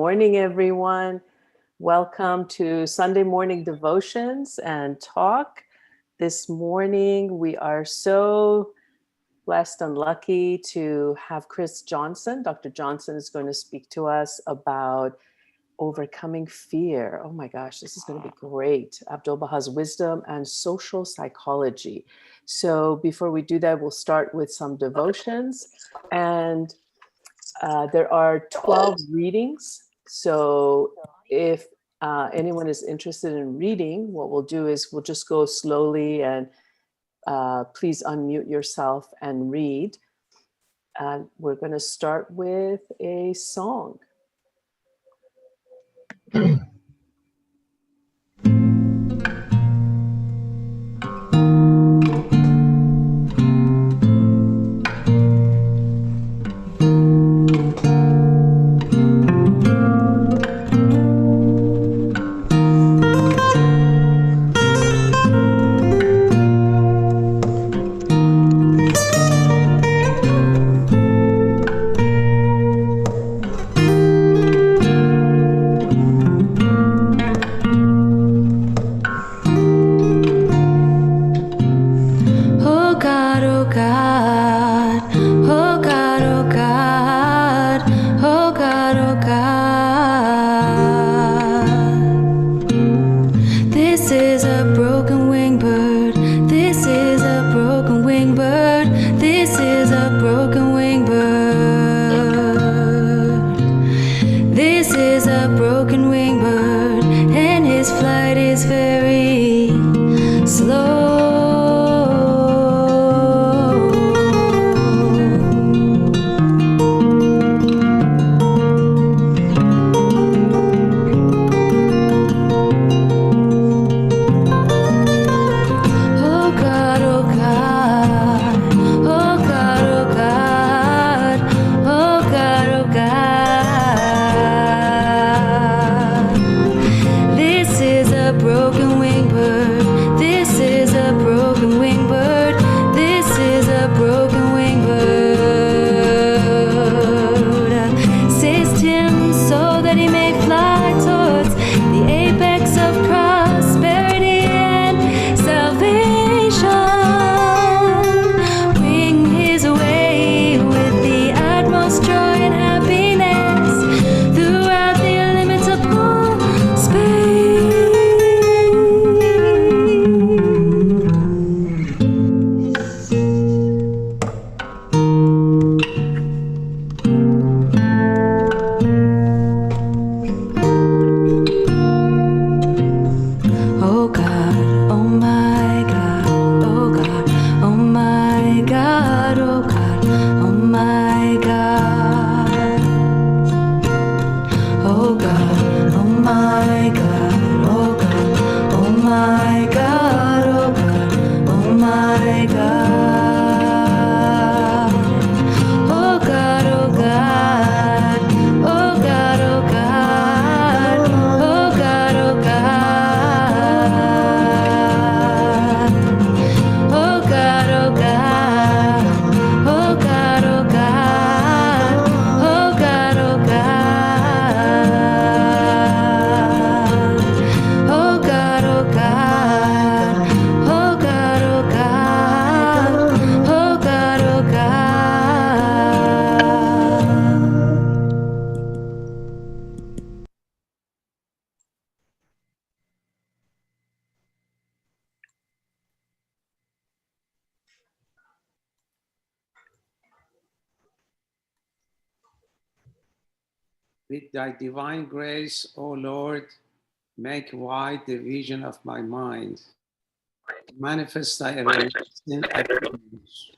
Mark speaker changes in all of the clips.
Speaker 1: morning, everyone. Welcome to Sunday morning devotions and talk. This morning, we are so blessed and lucky to have Chris Johnson. Dr. Johnson is going to speak to us about overcoming fear. Oh my gosh, this is going to be great. Abdu'l's wisdom and social psychology. So before we do that, we'll start with some devotions. And there are 12 readings. So if anyone is interested in reading, what we'll do is we'll just go slowly and please unmute yourself and read. And we're going to start with a song.
Speaker 2: With thy divine grace, O Lord, make wide the vision of my mind. Manifest thy everlasting attributes.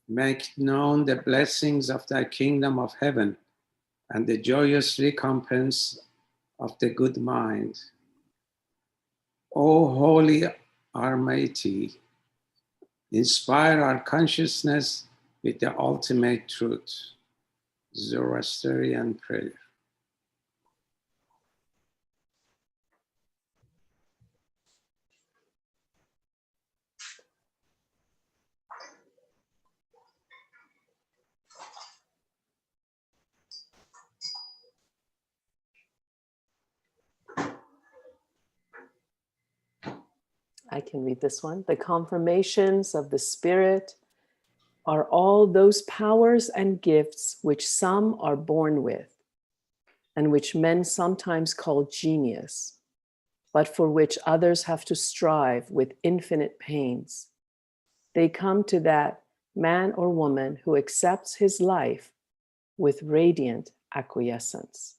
Speaker 2: Make known the blessings of thy kingdom of heaven and the joyous recompense of the good mind. O Holy Almighty, inspire our consciousness with the ultimate truth. Zoroastrian prayer.
Speaker 1: I can read this one. The confirmations of the Spirit are all those powers and gifts which some are born with, and which men sometimes call genius, but for which others have to strive with infinite pains. They come to that man or woman who accepts his life with radiant acquiescence.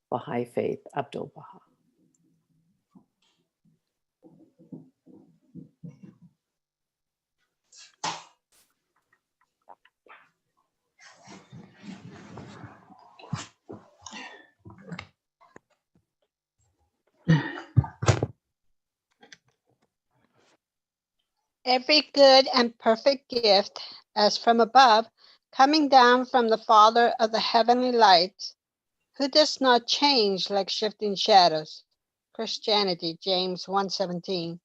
Speaker 1: Baha'i Faith, Abdu'l Baha.
Speaker 3: Every good and perfect gift, as from above, coming down from the Father of the heavenly lights, who does not change like shifting shadows. Christianity, James 1:17.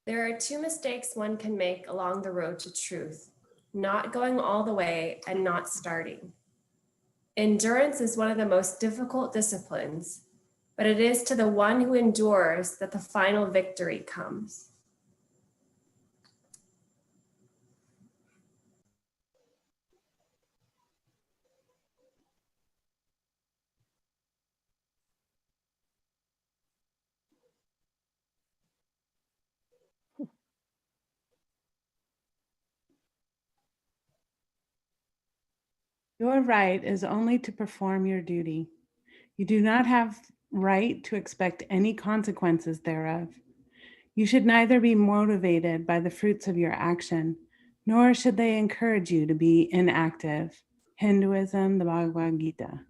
Speaker 4: There are two mistakes one can make along the road to truth: not going all the way and not starting. Endurance is one of the most difficult disciplines, but it is to the one who endures that the final victory comes.
Speaker 5: Your right is only to perform your duty. You do not have right to expect any consequences thereof. You should neither be motivated by the fruits of your action, nor should they encourage you to be inactive. Hinduism, the Bhagavad Gita.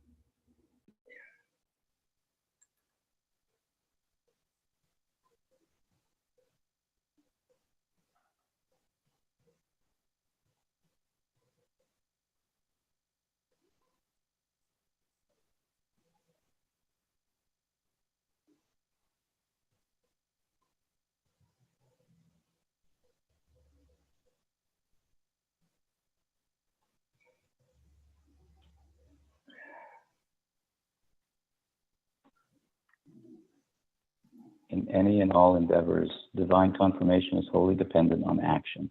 Speaker 6: In any and all endeavors, divine confirmation is wholly dependent on action.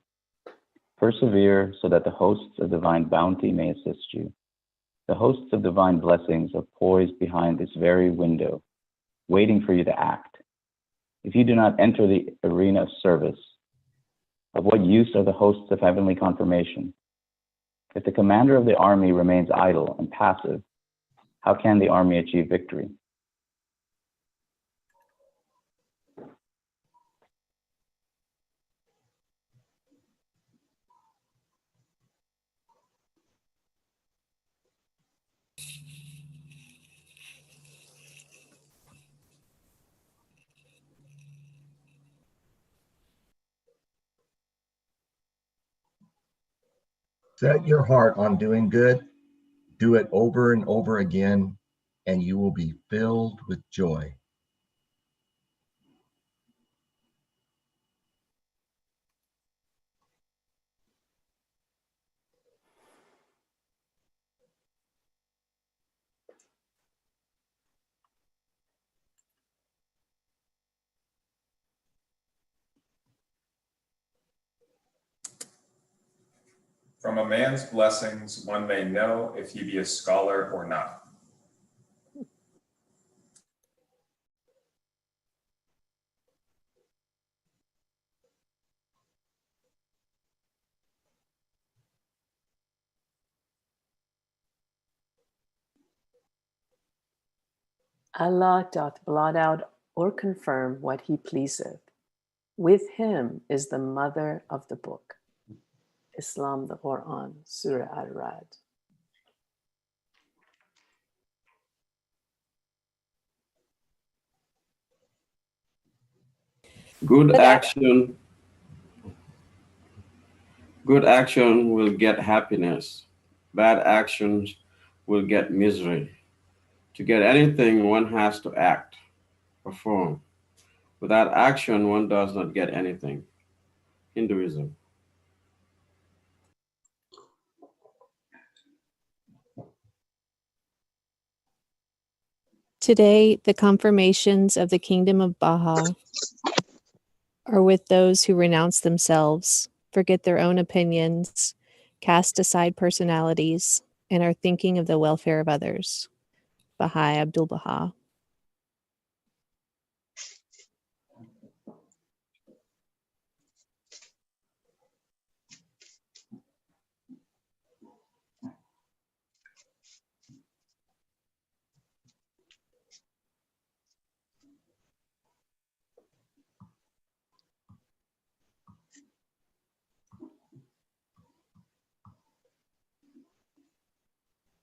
Speaker 6: Persevere so that the hosts of divine bounty may assist you. The hosts of divine blessings are poised behind this very window, waiting for you to act. If you do not enter the arena of service, of what use are the hosts of heavenly confirmation? If the commander of the army remains idle and passive, how can the army achieve victory?
Speaker 7: Set your heart on doing good, do it over and over again, and you will be filled with joy.
Speaker 8: From a man's blessings, one may know if he be a scholar or not.
Speaker 1: Allah doth blot out or confirm what he pleaseth. With him is the mother of the book. Islam, the Quran, Surah Al-Ra'd.
Speaker 9: Good action will get happiness. Bad actions will get misery. To get anything, one has to act, perform. Without action, one does not get anything. Hinduism.
Speaker 10: Today, the confirmations of the kingdom of Baha are with those who renounce themselves, forget their own opinions, cast aside personalities, and are thinking of the welfare of others. Baha'i Abdu'l Baha.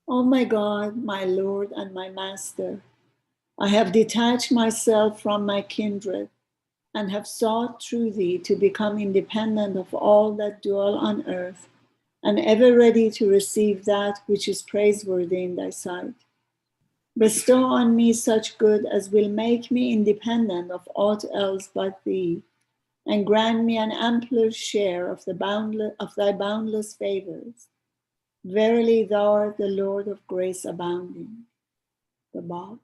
Speaker 11: O my God, my Lord and my Master, I have detached myself from my kindred and have sought through thee to become independent of all that dwell on earth and ever ready to receive that which is praiseworthy in thy sight. Bestow on me such good as will make me independent of aught else but thee, and grant me an ampler share of thy boundless favors. Verily, thou art the Lord of grace abounding. The Bab.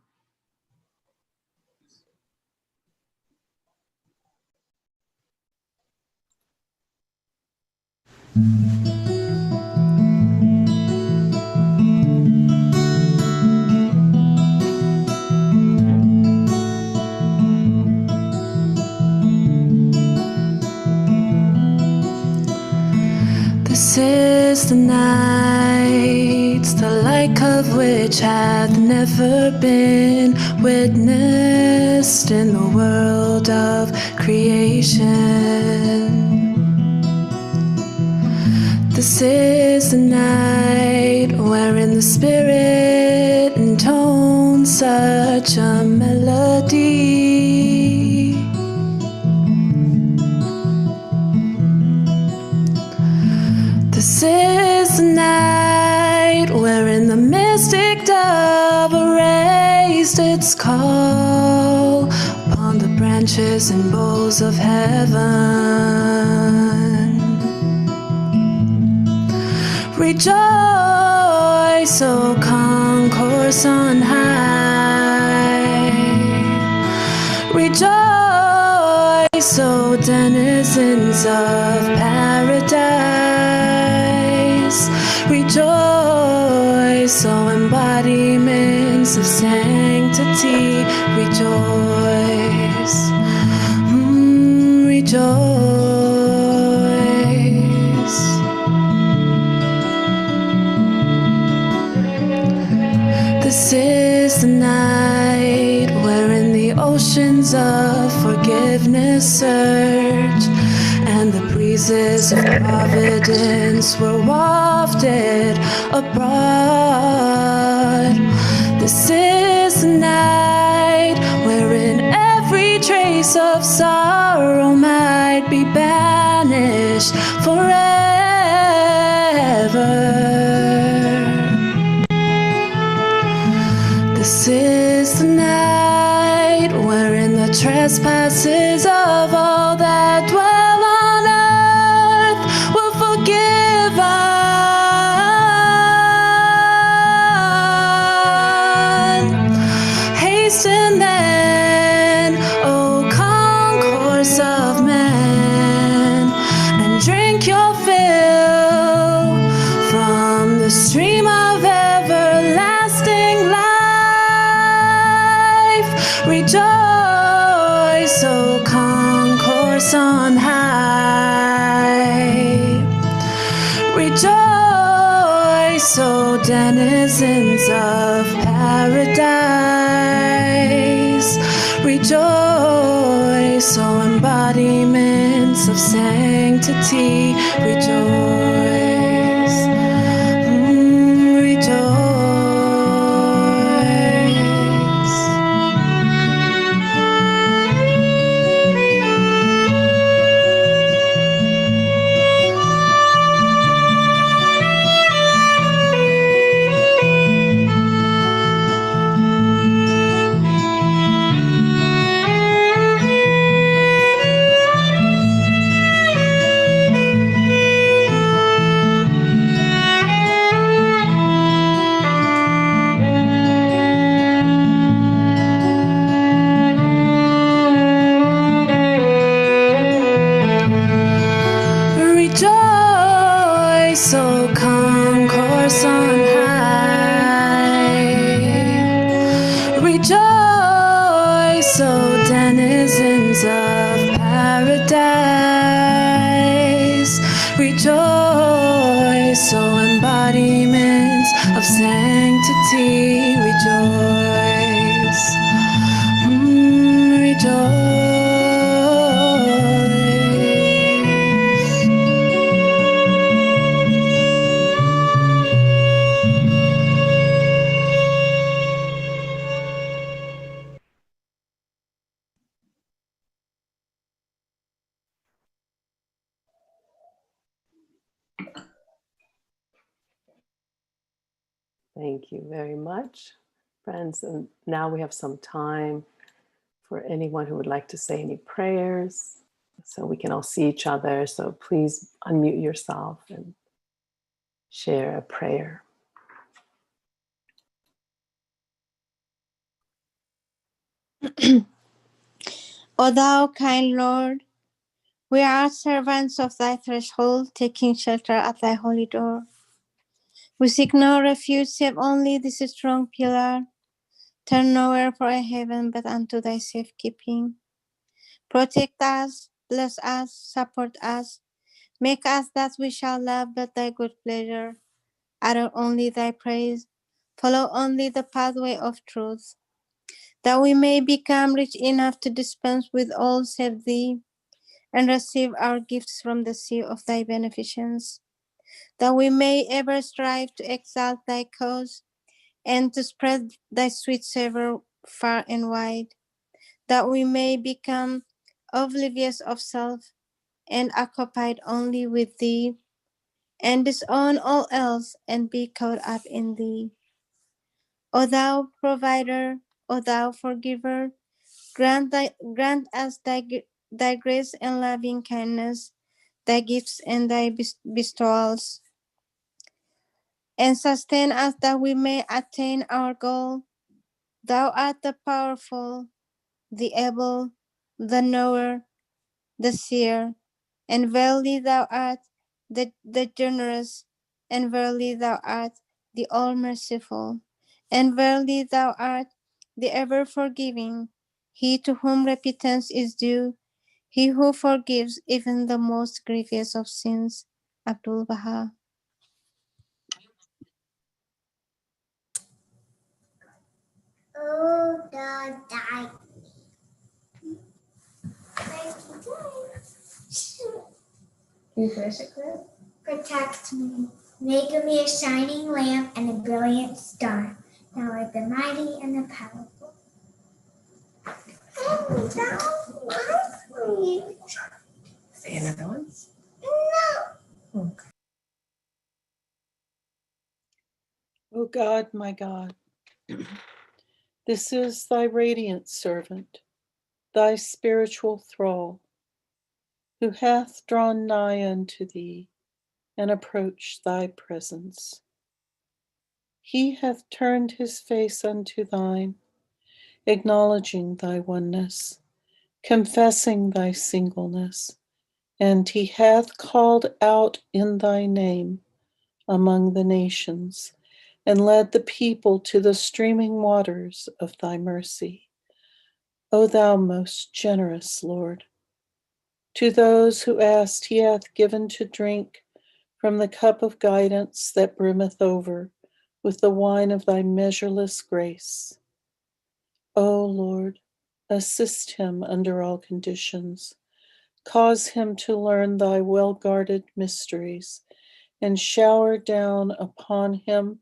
Speaker 12: This is the night, the like of which hath never been witnessed in the world of creation. This is the night wherein the Spirit intones such a melody. This is the night wherein the mystic dove raised its call upon the branches and boughs of heaven. Rejoice, O concourse on high. Rejoice, O denizens of paradise. Rejoice, O embodiments of sanctity. Rejoice, rejoice. This is the night wherein the oceans of forgiveness surge and the breezes of providence were wafted abroad. This is the night wherein every trace of sorrow might be banished forever. This is the night wherein the trespasses of all that dwell on earth will forgive us. Hasten then, O concourse of men, and drink your fill from the stream of everlasting life. Rejoice, O concourse on high. Rejoice, O denizens of paradise. Rejoice, O embodiments of sanctity. Rejoice, rejoice. source on high. Rejoice, O denizens of paradise. Rejoice, O embodiments of sanctity. Rejoice. Rejoice.
Speaker 1: Thank you very much, friends. And now we have some time for anyone who would like to say any prayers, so we can all see each other. So please unmute yourself and share a prayer.
Speaker 13: O thou kind Lord, we are servants of thy threshold, taking shelter at thy holy door. We seek no refuge save only this strong pillar. Turn nowhere for a haven but unto thy safekeeping. Protect us, bless us, support us, make us that we shall love but thy good pleasure, utter only thy praise, follow only the pathway of truth, that we may become rich enough to dispense with all save thee, and receive our gifts from the sea of thy beneficence, that we may ever strive to exalt thy cause, and to spread thy sweet savor far and wide, that we may become oblivious of self, and occupied only with thee, and disown all else, and be caught up in thee. O thou provider, O thou forgiver, grant us thy grace and loving kindness, thy gifts and thy bestowals, and sustain us that we may attain our goal. Thou art the powerful, the able, the knower, the seer, and verily thou art the generous, and verily thou art the all-merciful, and verily thou art the ever-forgiving, he to whom repentance is due, he who forgives even the most grievous of sins. Abdu'l Baha.
Speaker 14: Oh, God died.
Speaker 4: Can you finish it, Claire?
Speaker 14: Protect me. Make of me a shining lamp and a brilliant star. Thou art the mighty and the powerful. Oh, thou bless me.
Speaker 4: Say another one.
Speaker 14: No.
Speaker 4: Okay.
Speaker 15: O God, my God, this is thy radiant servant, thy spiritual thrall, who hath drawn nigh unto thee and approached thy presence. He hath turned his face unto thine, acknowledging thy oneness, confessing thy singleness, and he hath called out in thy name among the nations, and led the people to the streaming waters of thy mercy. O thou most generous Lord, to those who asked he hath given to drink from the cup of guidance that brimmeth over with the wine of thy measureless grace. O Lord, assist him under all conditions. Cause him to learn thy well-guarded mysteries, and shower down upon him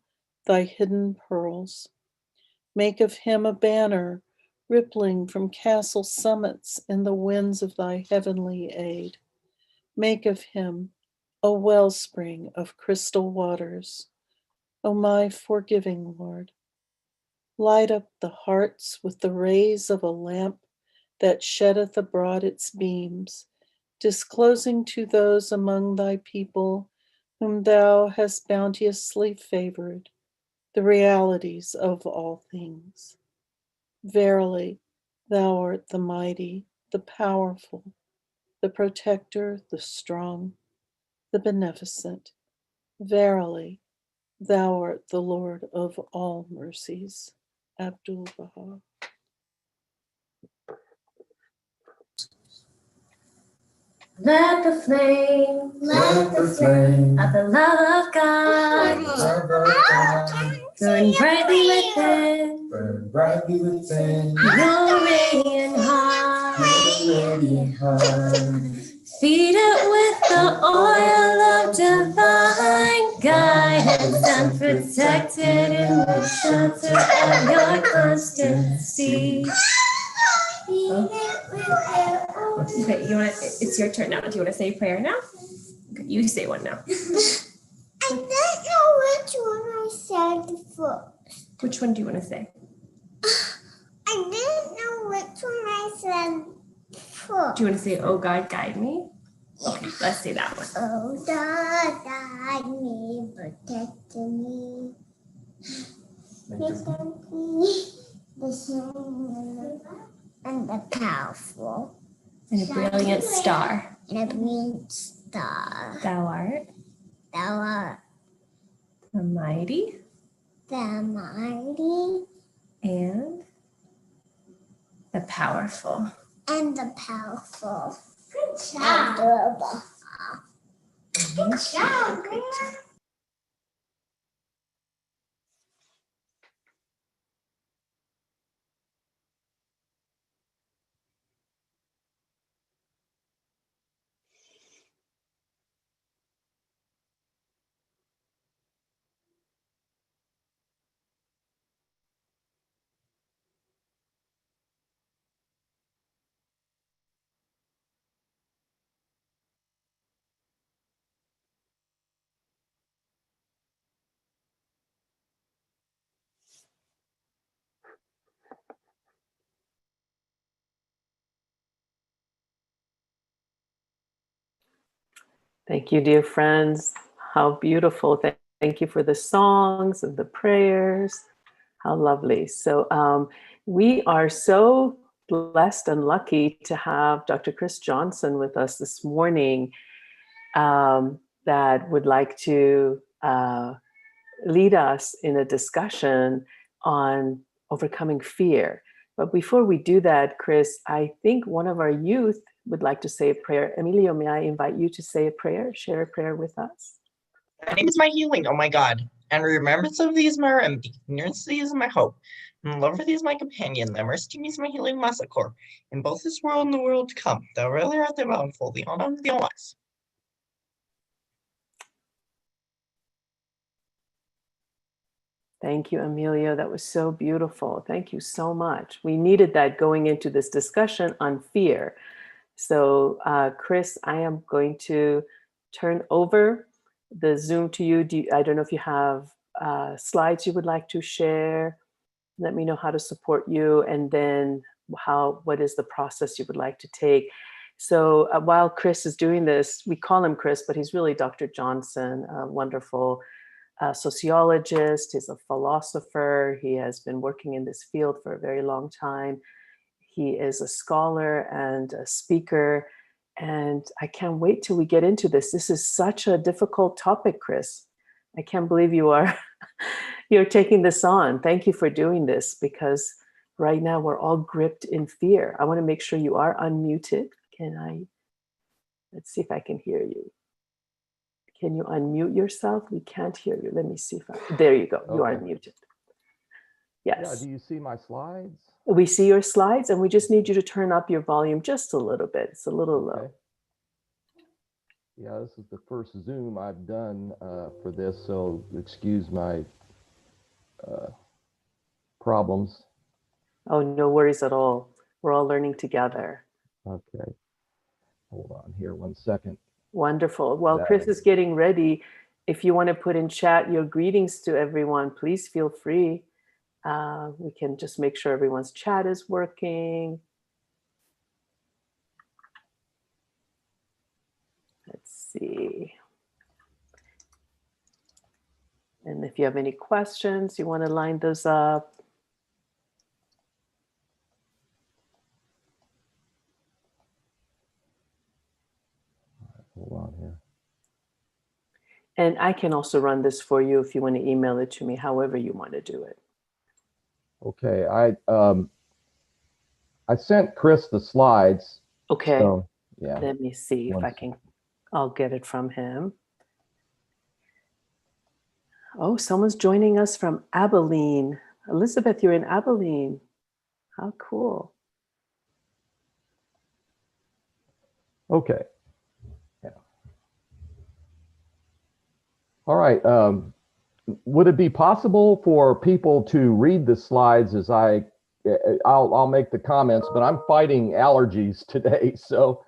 Speaker 15: thy hidden pearls. Make of him a banner rippling from castle summits in the winds of thy heavenly aid. Make of him a wellspring of crystal waters. O my forgiving Lord, light up the hearts with the rays of a lamp that sheddeth abroad its beams, disclosing to those among thy people whom thou hast bounteously favored the realities of all things. Verily, thou art the mighty, the powerful, the protector, the strong, the beneficent. Verily, Thou art the Lord of all mercies. Abdu'l Baha.
Speaker 4: Let the flame of the love of God burn brightly within your radiant heart. Feed it with the oil of divine guidance and protect it in the shelter of your constancy. Okay, it's your turn now. Do you want to say a prayer now? Okay, you say one now.
Speaker 14: I don't know which one I said first.
Speaker 4: Which one do you want to say?
Speaker 14: I didn't know which one I said first.
Speaker 4: Do you want to say, "Oh God, guide me"? Okay, let's say that one.
Speaker 14: Oh God, guide me, protect me. Defend me, the strong and the powerful.
Speaker 4: And a brilliant star.
Speaker 14: And a brilliant star.
Speaker 4: Thou art the mighty and the powerful.
Speaker 14: And the powerful. Good job. Good job, girl.
Speaker 1: Thank you, dear friends. How beautiful. Thank you for the songs and the prayers. How lovely. So we are so blessed and lucky to have Dr. Chris Johnson with us this morning that would like to lead us in a discussion on overcoming fear. But before we do that, Chris, I think one of our youth would like to say a prayer. Emilio, may I invite you to say a prayer, share a prayer with us?
Speaker 16: My name is my healing, oh my God, and remembrance of thee is my remedy, ignorance of thee is my hope, and love for thee is my companion, thy mercy to me is my healing massacre. In both this world and the world to come, thou really art the bountiful, the honor of the all-wise.
Speaker 1: Thank you, Emilio. That was so beautiful. Thank you so much. We needed that going into this discussion on fear. So, Chris, I am going to turn over the Zoom to you. I don't know if you have slides you would like to share. Let me know how to support you, and then what is the process you would like to take. So while Chris is doing this, we call him Chris, but he's really Dr. Johnson, a wonderful sociologist. He's a philosopher. He has been working in this field for a very long time. He is a scholar and a speaker, and I can't wait till we get into this. This is such a difficult topic, Chris. I can't believe you're taking this on. Thank you for doing this, because right now we're all gripped in fear. I want to make sure you are unmuted. Let's see if I can hear you. Can you unmute yourself? We can't hear you. Let me see there you go. You are unmuted. Yes.
Speaker 17: Yeah, do you see my slides?
Speaker 1: We see your slides, and we just need you to turn up your volume just a little bit. It's a little low.
Speaker 17: Yeah, this is the first Zoom I've done for this, so excuse my problems.
Speaker 1: Oh, no worries at all. We're all learning together.
Speaker 17: Okay. Hold on here 1 second.
Speaker 1: Wonderful. While Chris is getting ready, if you want to put in chat your greetings to everyone, please feel free. We can just make sure everyone's chat is working. Let's see. And if you have any questions, you want to line those up.
Speaker 17: Hold on here.
Speaker 1: And I can also run this for you if you want to email it to me, however you want to do it.
Speaker 17: Okay, I sent Chris the slides.
Speaker 1: Okay.
Speaker 17: So, yeah.
Speaker 1: Let me see if I can. I'll get it from him. Oh, someone's joining us from Abilene. Elizabeth, you're in Abilene. How cool.
Speaker 17: Okay. Yeah. All right. Would it be possible for people to read the slides as I'll make the comments, but I'm fighting allergies today, so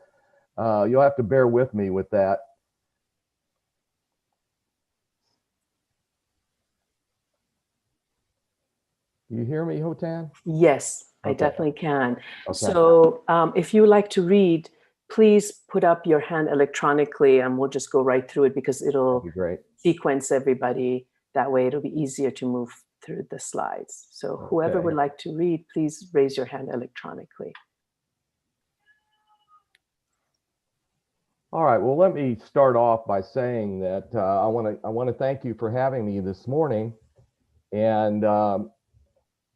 Speaker 17: you'll have to bear with me with that. You hear me, Hotan?
Speaker 1: Yes, I
Speaker 17: Okay.
Speaker 1: definitely can.
Speaker 17: Okay.
Speaker 1: So if you like to read, please put up your hand electronically and we'll just go right through it because it'll sequence everybody. That way it'll be easier to move through the slides. So whoever would like to read, please raise your hand electronically.
Speaker 17: All right. Well, let me start off by saying that I want to thank you for having me this morning, and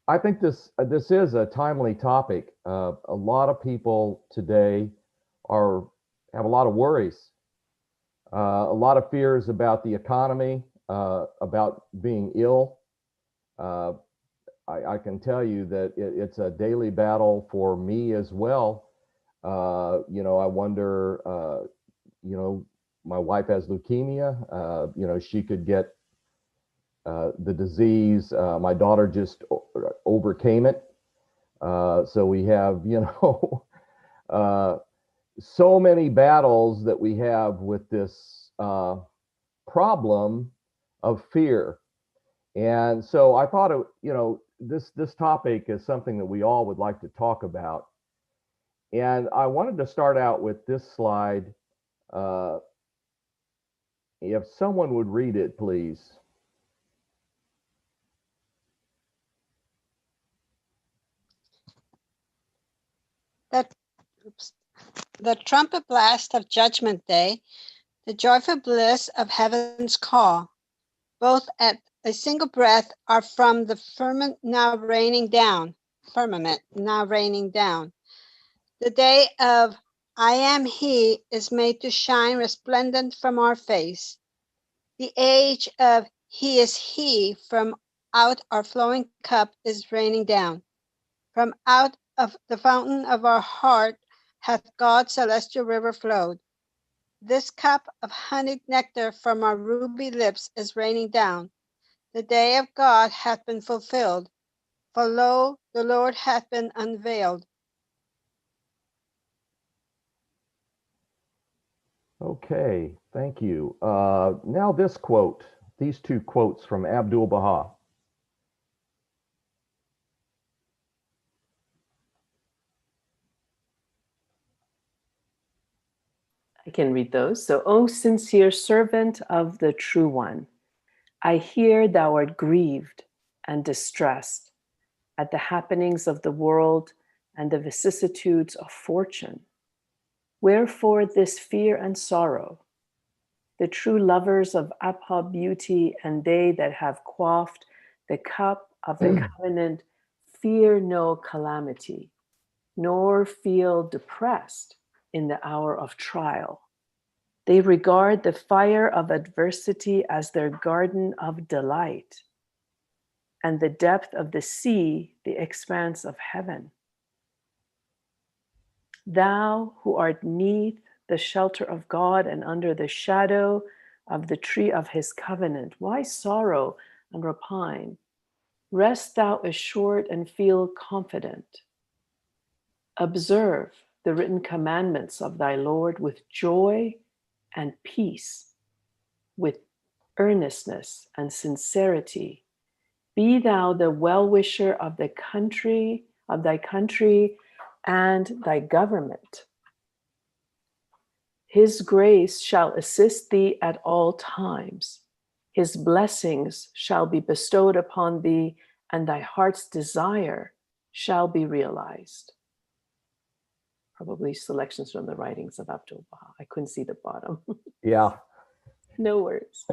Speaker 17: I think this is a timely topic. A lot of people today have a lot of worries, a lot of fears about the economy, about being ill. I can tell you that it's a daily battle for me as well. You know, I wonder. You know, my wife has leukemia. You know, she could get the disease. My daughter just overcame it. So we have, you know, so many battles that we have with this problem of fear. And so I thought, you know, this topic is something that we all would like to talk about. And I wanted to start out with this slide. If someone would read it, please.
Speaker 3: The trumpet blast of Judgment Day, the joyful bliss of heaven's call, both at a single breath are from the firmament now raining down. The day of I am He is made to shine resplendent from our face. The age of He is He from out our flowing cup is raining down. From out of the fountain of our heart hath God's celestial river flowed. This cup of honeyed nectar from our ruby lips is raining down. The day of God hath been fulfilled, for lo, the Lord hath been unveiled.
Speaker 17: Okay, thank you. Now this quote, these two quotes from Abdu'l-Baha.
Speaker 1: I can read those. So, O sincere servant of the true one, I hear thou art grieved and distressed at the happenings of the world and the vicissitudes of fortune. Wherefore this fear and sorrow? The true lovers of Abha beauty and they that have quaffed the cup of the covenant fear no calamity, nor feel depressed in the hour of trial. They regard the fire of adversity as their garden of delight, and the depth of the sea, the expanse of heaven. Thou who art neath the shelter of God and under the shadow of the tree of his covenant, why sorrow and repine? Rest thou assured and feel confident. Observe the written commandments of thy Lord with joy and peace, with earnestness and sincerity. Be thou the well-wisher of the country, of thy country and thy government. His grace shall assist thee at all times. His blessings shall be bestowed upon thee, and thy heart's desire shall be realized. Probably selections from the writings of Abdu'l. I couldn't see the bottom.
Speaker 17: Yeah.
Speaker 1: No worries.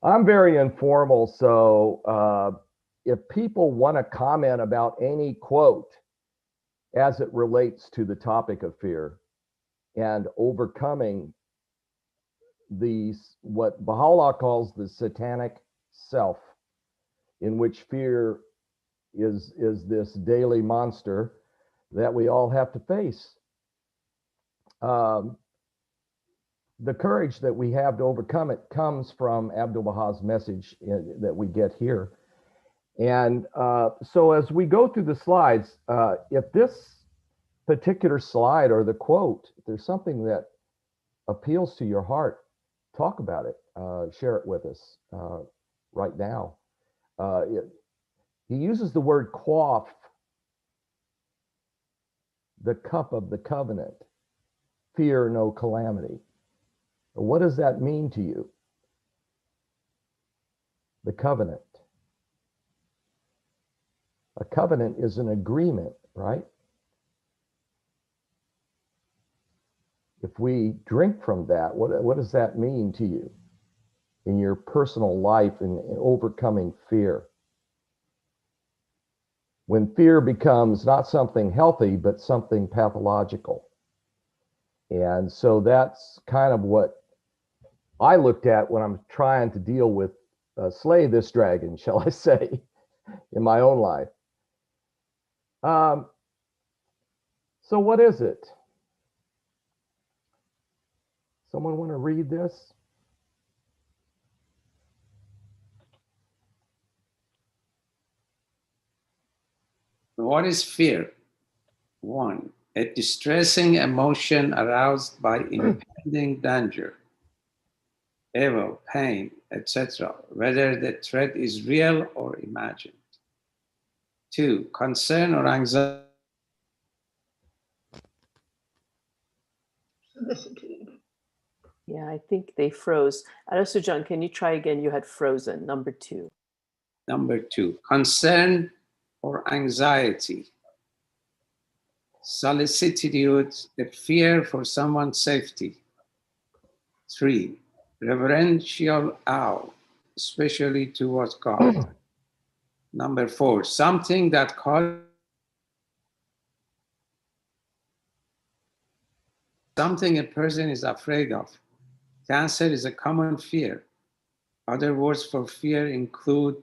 Speaker 17: I'm very informal, so if people want to comment about any quote as it relates to the topic of fear and overcoming these, what Baha'u'llah calls the satanic self, in which fear is this daily monster that we all have to face. The courage that we have to overcome it comes from Abdu'l Baha's message that we get here. And so as we go through the slides, if this particular slide or the quote, if there's something that appeals to your heart, talk about it, share it with us right now. He uses the word quaff, the cup of the covenant, fear no calamity. What does that mean to you? The covenant. A covenant is an agreement, right? If we drink from that, what does that mean to you in your personal life and overcoming fear? When fear becomes not something healthy, but something pathological. And so that's kind of what I looked at when I'm trying to deal with, slay this dragon, shall I say, in my own life. So what is it? Someone want to read this?
Speaker 2: What is fear? 1. A distressing emotion aroused by impending danger, evil, pain, etc., whether the threat is real or imagined. 2. Concern or anxiety.
Speaker 1: Yeah, I think they froze. Also, John, can you try again? You had frozen, number 2.
Speaker 2: Number 2, concern or anxiety. Solicitude, the fear for someone's safety. 3, reverential awe, especially towards God. Number 4, something that causes something a person is afraid of. Cancer is a common fear. Other words for fear include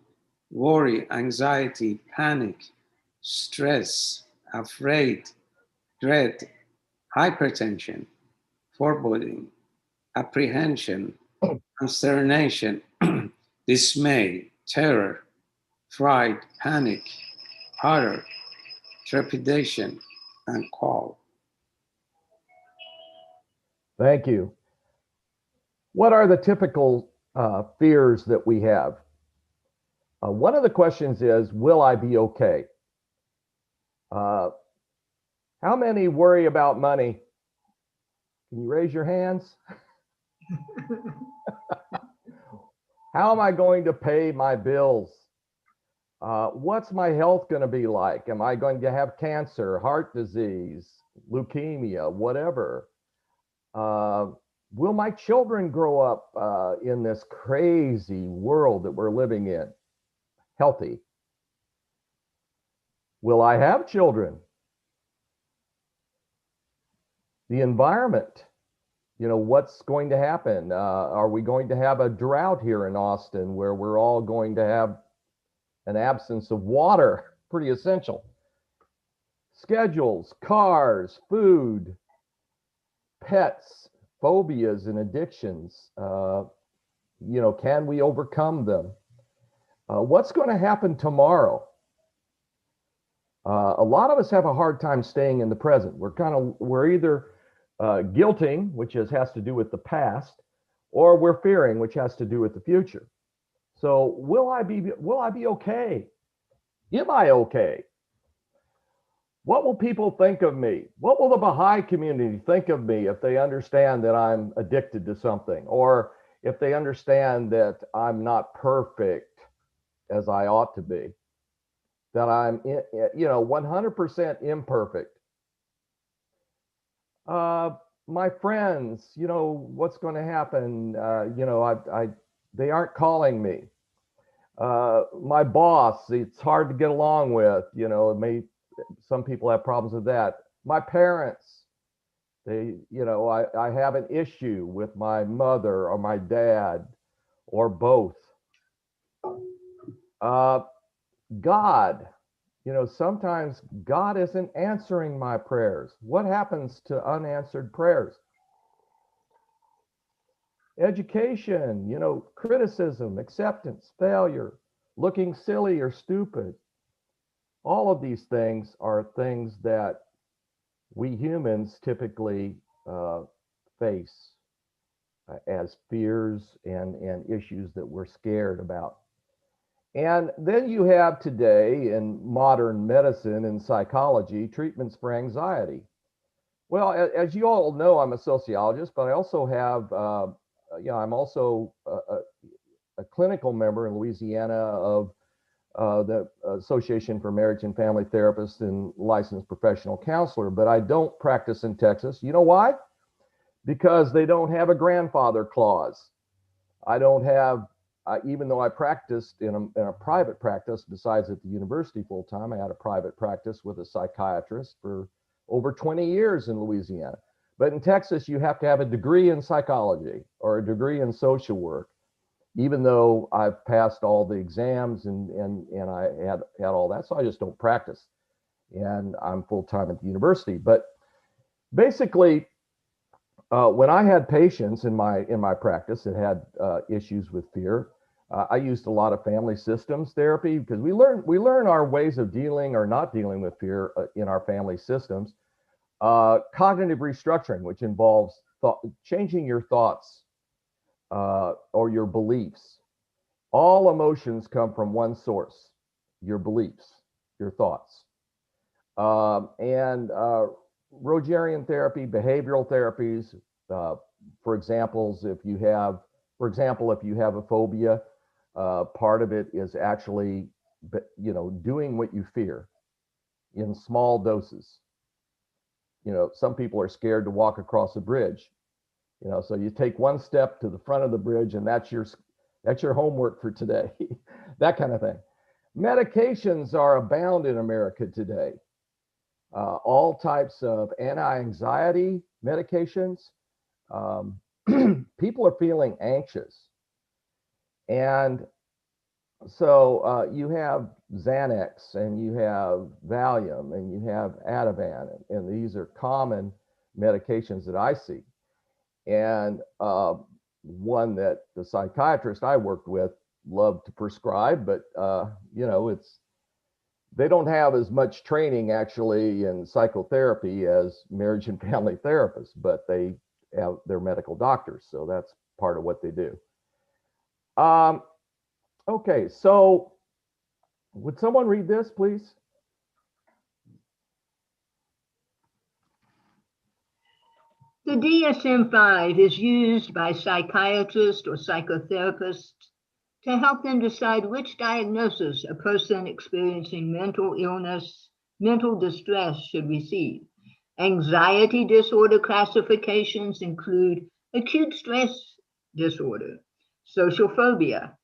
Speaker 2: worry, anxiety, panic, stress, afraid, dread, hypertension, foreboding, apprehension, consternation, dismay, terror, fright, panic, horror, trepidation, and qual.
Speaker 17: Thank you. What are the typical fears that we have? One of the questions is, will I be okay? How many worry about money? Can you raise your hands? How am I going to pay my bills? What's my health going to be like? Am I going to have cancer, heart disease, leukemia, whatever? Will my children grow up in this crazy world that we're living in healthy? Will I have children? The environment, what's going to happen? Are we going to have a drought here in Austin where we're all going to have an absence of water? Pretty essential. Schedules, cars, food, pets, phobias and addictions. Can we overcome them? What's going to happen tomorrow? A lot of us have a hard time staying in the present. We're either guilting, which has to do with the past, or we're fearing, which has to do with the future. So will I be okay? Am I okay? What will people think of me? What will the Baha'i community think of me if they understand that I'm addicted to something, or if they understand that I'm not perfect as I ought to be, that I'm 100% imperfect? my friends, what's going to happen? They aren't calling me. My boss, it's hard to get along with. Some people have problems with that. My parents, I have an issue with my mother or my dad or both. God, sometimes God isn't answering my prayers. What happens to unanswered prayers? Education, criticism, acceptance, failure, looking silly or stupid. All of these things are things that we humans typically face as fears and issues that we're scared about. And then you have today in modern medicine and psychology treatments for anxiety. Well, as you all know, I'm a sociologist, but I also have, I'm also a clinical member in Louisiana of the Association for Marriage and Family Therapists and licensed professional counselor, but I don't practice in Texas. You know why? Because they don't have a grandfather clause. I don't have, even though I practiced in a private practice, besides at the university full time, I had a private practice with a psychiatrist for over 20 years in Louisiana. But in Texas, you have to have a degree in psychology or a degree in social work, even though I've passed all the exams and I had all that. So I just don't practice. And I'm full time at the university. But basically, when I had patients in my practice that had issues with fear, I used a lot of family systems therapy because we learn our ways of dealing or not dealing with fear in our family systems. Cognitive restructuring, which involves changing your thoughts or your beliefs. All emotions come from one source: your beliefs, your thoughts. Rogerian therapy, behavioral therapies, for example, if you have a phobia, part of it is actually, doing what you fear in small doses. Some people are scared to walk across a bridge. So you take one step to the front of the bridge, and that's your homework for today. That kind of thing. Medications are abound in America today. All types of anti-anxiety medications. People are feeling anxious. And so you have Xanax, and you have Valium, and you have Ativan, and these are common medications that I see. And one that the psychiatrist I worked with loved to prescribe, but they don't have as much training actually in psychotherapy as marriage and family therapists, but they're medical doctors, so that's part of what they do. Okay, so would someone read this, please?
Speaker 18: The DSM-5 is used by psychiatrists or psychotherapists to help them decide which diagnosis a person experiencing mental illness, mental distress should receive. Anxiety disorder classifications include acute stress disorder, social phobia,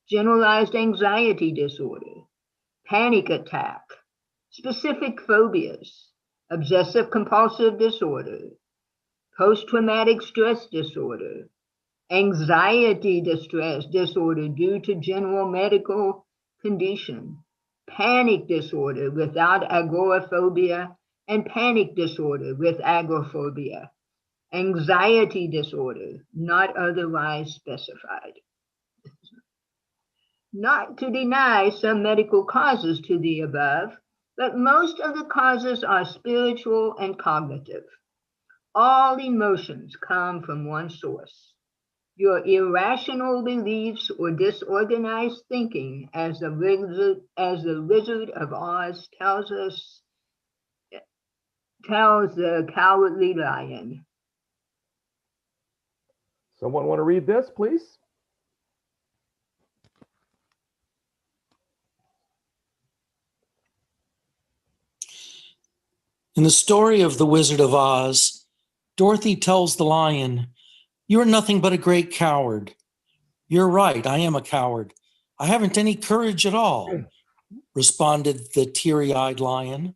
Speaker 18: generalized anxiety disorder, panic attack, specific phobias, obsessive compulsive disorder, post-traumatic stress disorder, anxiety distress disorder due to general medical condition, panic disorder without agoraphobia, and panic disorder with agoraphobia, anxiety disorder not otherwise specified. Not to deny some medical causes to the above, but most of the causes are spiritual and cognitive. All emotions come from one source. Your irrational beliefs or disorganized thinking, as the Wizard of Oz tells the Cowardly Lion.
Speaker 17: Someone want to read this, please?
Speaker 19: In the story of the Wizard of Oz, Dorothy tells the lion, "You're nothing but a great coward." "You're right, I am a coward. I haven't any courage at all," responded the teary-eyed lion.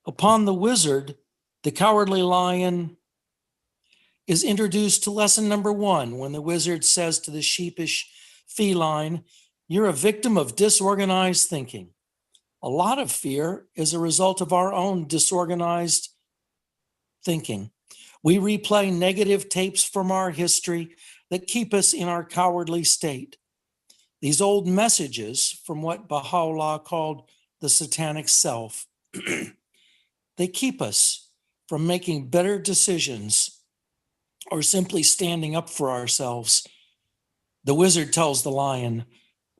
Speaker 19: Upon the wizard, the cowardly lion is introduced to lesson number 1 when the wizard says to the sheepish feline, "You're a victim of disorganized thinking. A lot of fear is a result of our own disorganized thinking. We replay negative tapes from our history that keep us in our cowardly state. These old messages from what Baha'u'llah called the satanic self, they keep us from making better decisions or simply standing up for ourselves." The wizard tells the lion,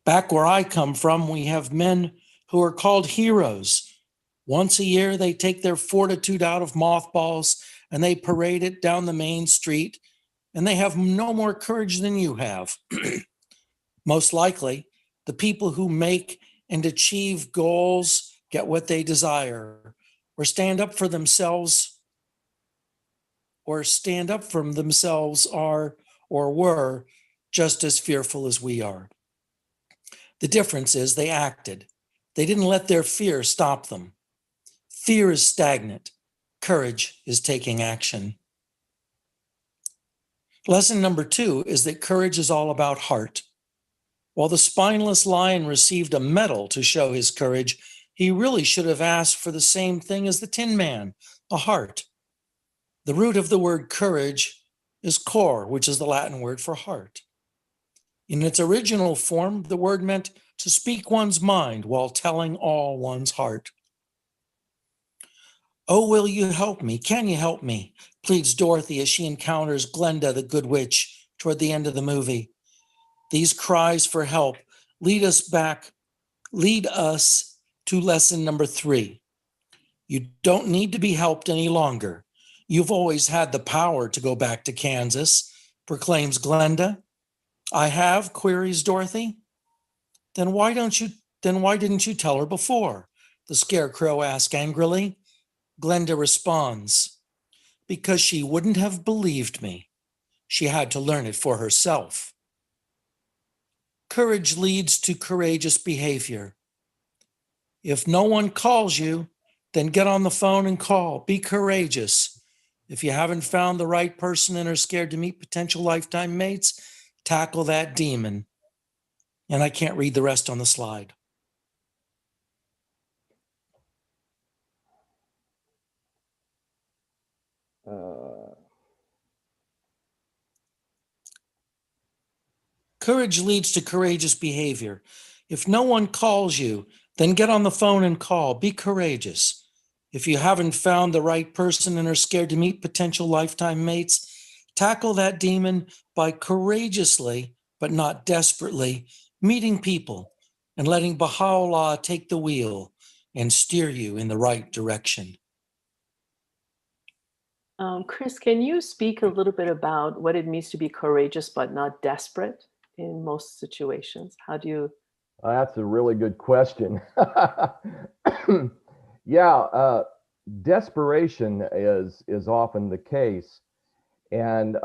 Speaker 19: "Back where I come from, we have men who are called heroes. Once a year, they take their fortitude out of mothballs and they parade it down the main street, and they have no more courage than you have. Most likely, the people who make and achieve goals get what they desire, or stand up for themselves, are or were just as fearful as we are. The difference is they acted. They didn't let their fear stop them. Fear is stagnant. Courage is taking action." Lesson number 2 is that courage is all about heart. While the spineless lion received a medal to show his courage, he really should have asked for the same thing as the Tin Man, a heart. The root of the word courage is cor, which is the Latin word for heart. In its original form, the word meant to speak one's mind while telling all one's heart. "Oh, will you help me? Can you help me?" pleads Dorothy as she encounters Glenda, the good witch, toward the end of the movie. These cries for help lead us to lesson number 3. You don't need to be helped any longer. You've always had the power to go back to Kansas, proclaims Glenda. "I have?" queries Dorothy. Then why didn't you tell her before?" the scarecrow asks angrily. Glenda responds, "Because she wouldn't have believed me. She had to learn it for herself." Courage leads to courageous behavior. If no one calls you, then get on the phone and call. Be courageous. If you haven't found the right person and are scared to meet potential lifetime mates, tackle that demon. And I can't read the rest on the slide. Courage leads to courageous behavior. If no one calls you, then get on the phone and call. Be courageous. If you haven't found the right person and are scared to meet potential lifetime mates, tackle that demon by courageously, but not desperately, meeting people and letting Baha'u'llah take the wheel and steer you in the right direction.
Speaker 1: Chris, can you speak a little bit about what it means to be courageous but not desperate in most situations? How do you?
Speaker 17: That's a really good question. Yeah, desperation is often the case, and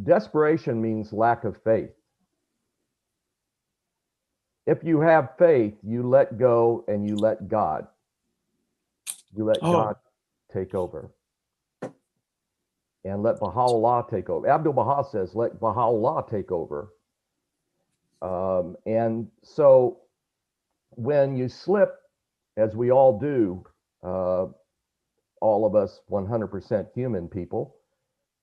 Speaker 17: desperation means lack of faith. If you have faith, you let go and you let God. You let God take over. And let Baha'u'llah take over. Abdu'l says, let Baha'u'llah take over. And so when you slip, as we all do, all of us 100% human people,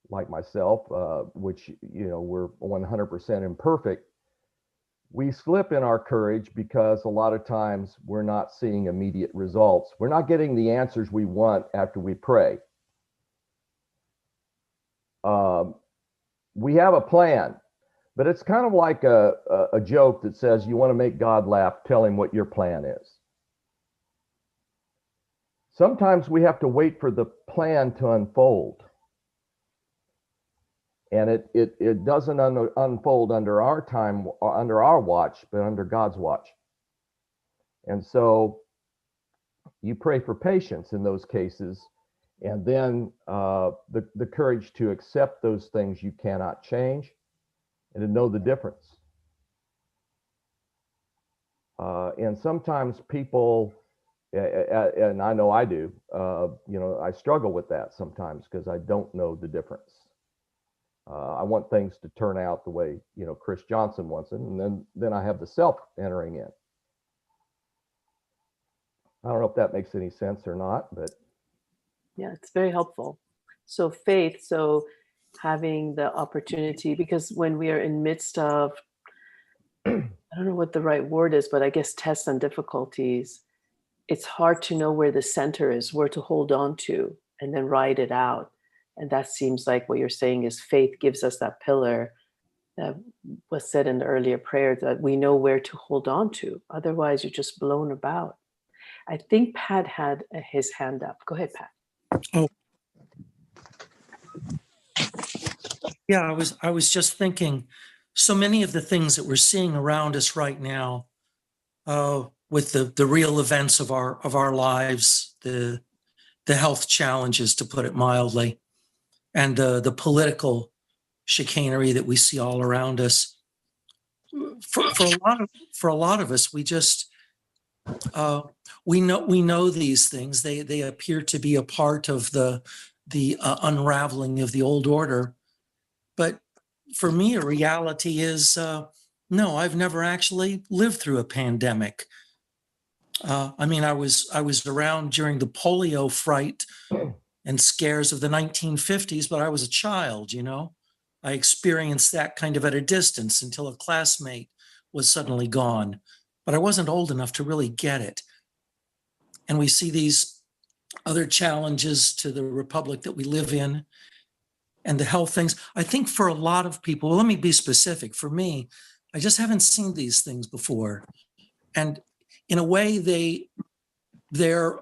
Speaker 17: like myself, which, we're 100% imperfect, we slip in our courage because a lot of times we're not seeing immediate results. We're not getting the answers we want after we pray. We have a plan, but it's kind of like a joke that says, you want to make God laugh, tell him what your plan is. Sometimes we have to wait for the plan to unfold. And it doesn't unfold under our time, under our watch, but under God's watch. And so you pray for patience in those cases, And then the courage to accept those things you cannot change and to know the difference. And sometimes people, and I know I do, I struggle with that sometimes because I don't know the difference. I want things to turn out the way, Chris Johnson wants it. And then I have the self entering in. I don't know if that makes any sense or not, but.
Speaker 1: Yeah, it's very helpful. So faith, so having the opportunity, because when we are in midst of, I don't know what the right word is, but I guess tests and difficulties, it's hard to know where the center is, where to hold on to, and then ride it out. And that seems like what you're saying is faith gives us that pillar that was said in the earlier prayer, that we know where to hold on to. Otherwise, you're just blown about. I think Pat had his hand up. Go ahead, Pat.
Speaker 19: Oh, yeah, I was just thinking, so many of the things that we're seeing around us right now, with the real events of our lives, the health challenges, to put it mildly, and the political chicanery that we see all around us. For a lot of us, we just we know these things. They appear to be a part of the unraveling of the old order. But for me, a reality is no. I've never actually lived through a pandemic. I mean, I was around during the polio fright and scares of the 1950s, but I was a child. I experienced that kind of at a distance until a classmate was suddenly gone. But I wasn't old enough to really get it. And we see these other challenges to the republic that we live in and the health things. I think for a lot of people, well, let me be specific. For me, I just haven't seen these things before. And in a way, they're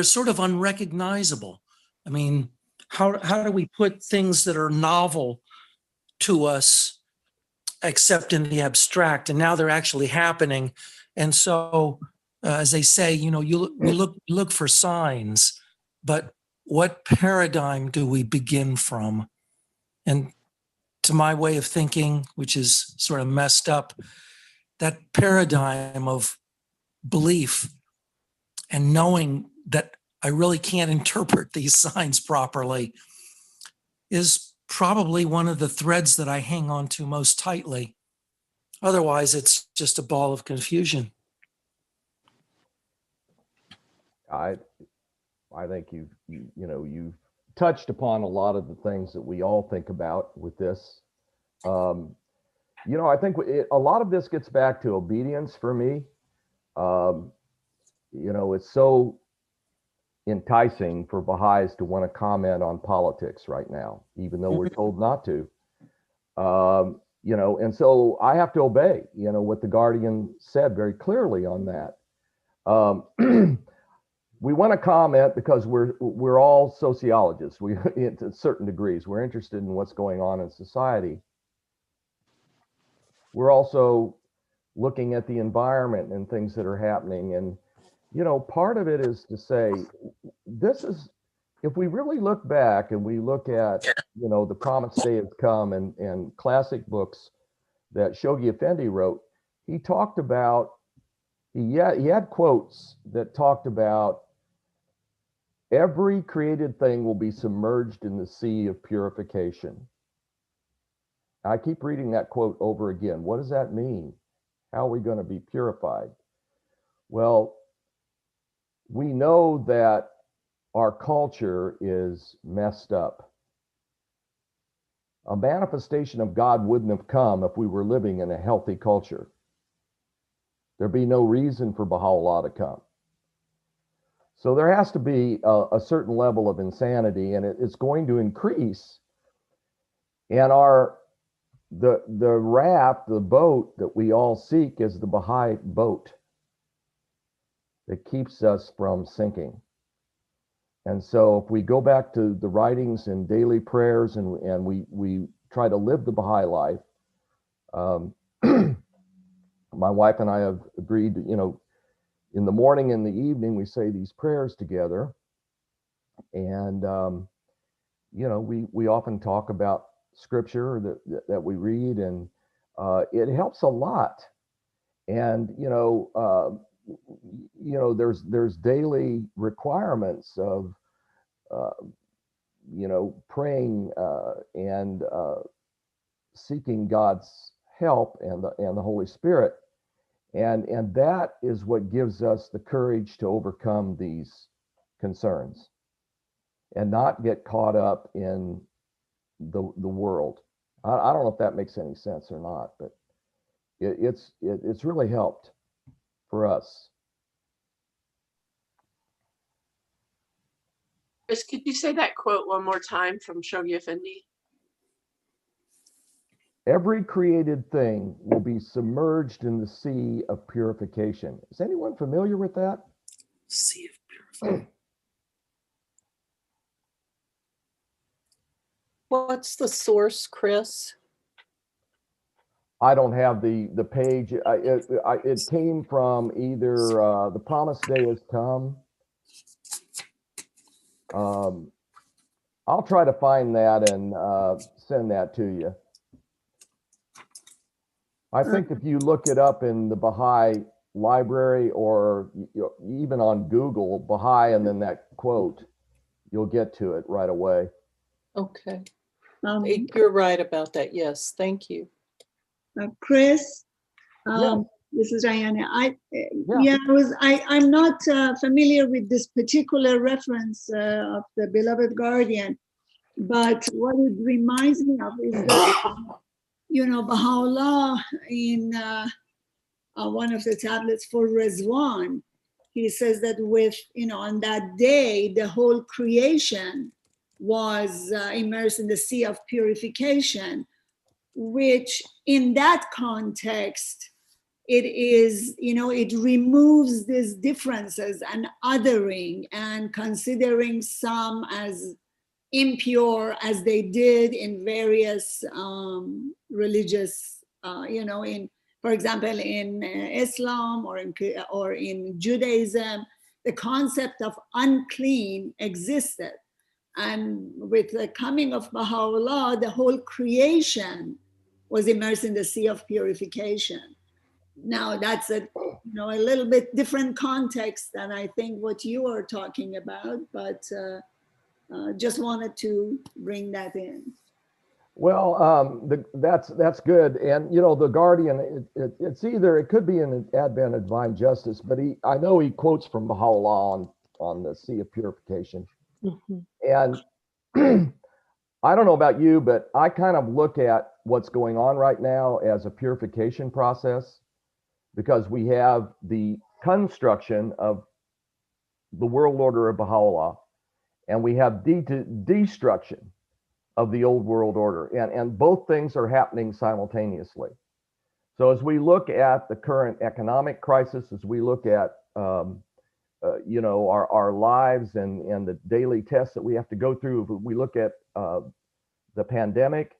Speaker 19: sort of unrecognizable. I mean, how do we put things that are novel to us, except in the abstract, and now they're actually happening? And so, as they say, we look for signs, but what paradigm do we begin from? And to my way of thinking, which is sort of messed up, that paradigm of belief and knowing that I really can't interpret these signs properly is probably one of the threads that I hang on to most tightly. Otherwise, it's just a ball of confusion.
Speaker 17: I think you've touched upon a lot of the things that we all think about with this. I think a lot of this gets back to obedience for me. It's so enticing for Baha'is to want to comment on politics right now, even though we're told not to. And so I have to obey, what the Guardian said very clearly on that. We want to comment because we're all sociologists. We, to certain degrees, we're interested in what's going on in society. We're also looking at the environment and things that are happening. And, part of it is to say, if we really look back and we look at, the promised day has come and classic books that Shoghi Effendi wrote, he talked about, he had quotes that talked about every created thing will be submerged in the sea of purification. I keep reading that quote over again. What does that mean? How are we going to be purified? Well, we know that our culture is messed up. A manifestation of God wouldn't have come if we were living in a healthy culture. There'd be no reason for Baha'u'llah to come. So there has to be a certain level of insanity, and it's going to increase. And the raft, the boat that we all seek is the Baha'i boat that keeps us from sinking. And so if we go back to the writings and daily prayers and we try to live the Baha'i life, my wife and I have agreed, in the morning and the evening, we say these prayers together. And we often talk about scripture that we read, and it helps a lot. And there's daily requirements of praying and seeking God's help and the Holy Spirit, and that is what gives us the courage to overcome these concerns and not get caught up in the world. I don't know if that makes any sense or not, but it's really helped for us.
Speaker 20: Chris, could you say that quote one more time from Shoghi Effendi?
Speaker 17: Every created thing will be submerged in the sea of purification. Is anyone familiar with that?
Speaker 20: Sea of purification.
Speaker 15: What's the source, Chris?
Speaker 17: I don't have the page. It came from either The Promised Day Has Come. I'll try to find that and send that to you. I think if you look it up in the Baha'i library or even on Google, Baha'i, and then that quote, you'll get to it right away.
Speaker 15: Okay. You're right about that. Yes, thank you.
Speaker 11: Chris,
Speaker 17: Yeah.
Speaker 11: this is Diana. I'm not familiar with this particular reference of the beloved guardian, but what it reminds me of is that, Baha'u'llah in one of the tablets for Rizwan, he says that on that day, the whole creation was immersed in the sea of purification, which in that context, it removes these differences and othering and considering some as impure as they did in various religious, for example, in Islam or in Judaism, the concept of unclean existed. And with the coming of Baha'u'llah, the whole creation was immersed in the sea of purification. Now that's a little bit different context than I think what you are talking about, but just wanted to bring that in.
Speaker 17: Well, that's good. And the Guardian, it could be an Advent of Divine Justice, but I know he quotes from Baha'u'llah on the Sea of Purification.
Speaker 1: Mm-hmm.
Speaker 17: And I don't know about you, but I kind of look at what's going on right now as a purification process, because we have the construction of the world order of Baha'u'llah, and we have destruction of the old world order. And both things are happening simultaneously. So as we look at the current economic crisis, as we look at our lives and the daily tests that we have to go through, if we look at the pandemic,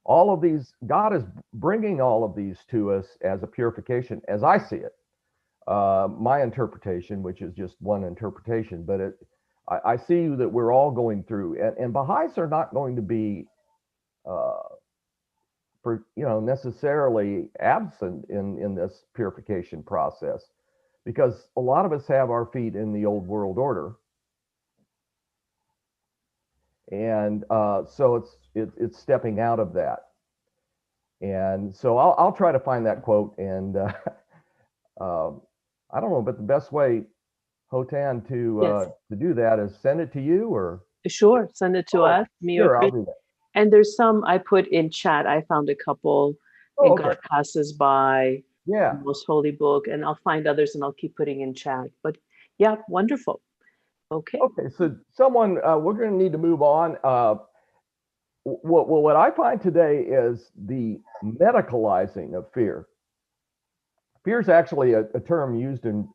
Speaker 17: all of these, God is bringing all of these to us as a purification, as I see it. My interpretation, which is just one interpretation, but I see that we're all going through, and Baha'is are not going to be necessarily absent in this purification process, because a lot of us have our feet in the old world order, and so it's stepping out of that. And so I'll try to find that quote, and I don't know, but the best way, Hotan, to do that is send it to you, or
Speaker 1: sure, send it to us, me or Chris.
Speaker 17: I'll do that.
Speaker 1: And there's some I put in chat. I found a couple in God Passes By, Most Holy Book, and I'll find others and I'll keep putting in chat. But yeah, wonderful. Okay.
Speaker 17: Okay, so someone, we're going to need to move on. What I find today is the medicalizing of fear. Fear is actually a term used in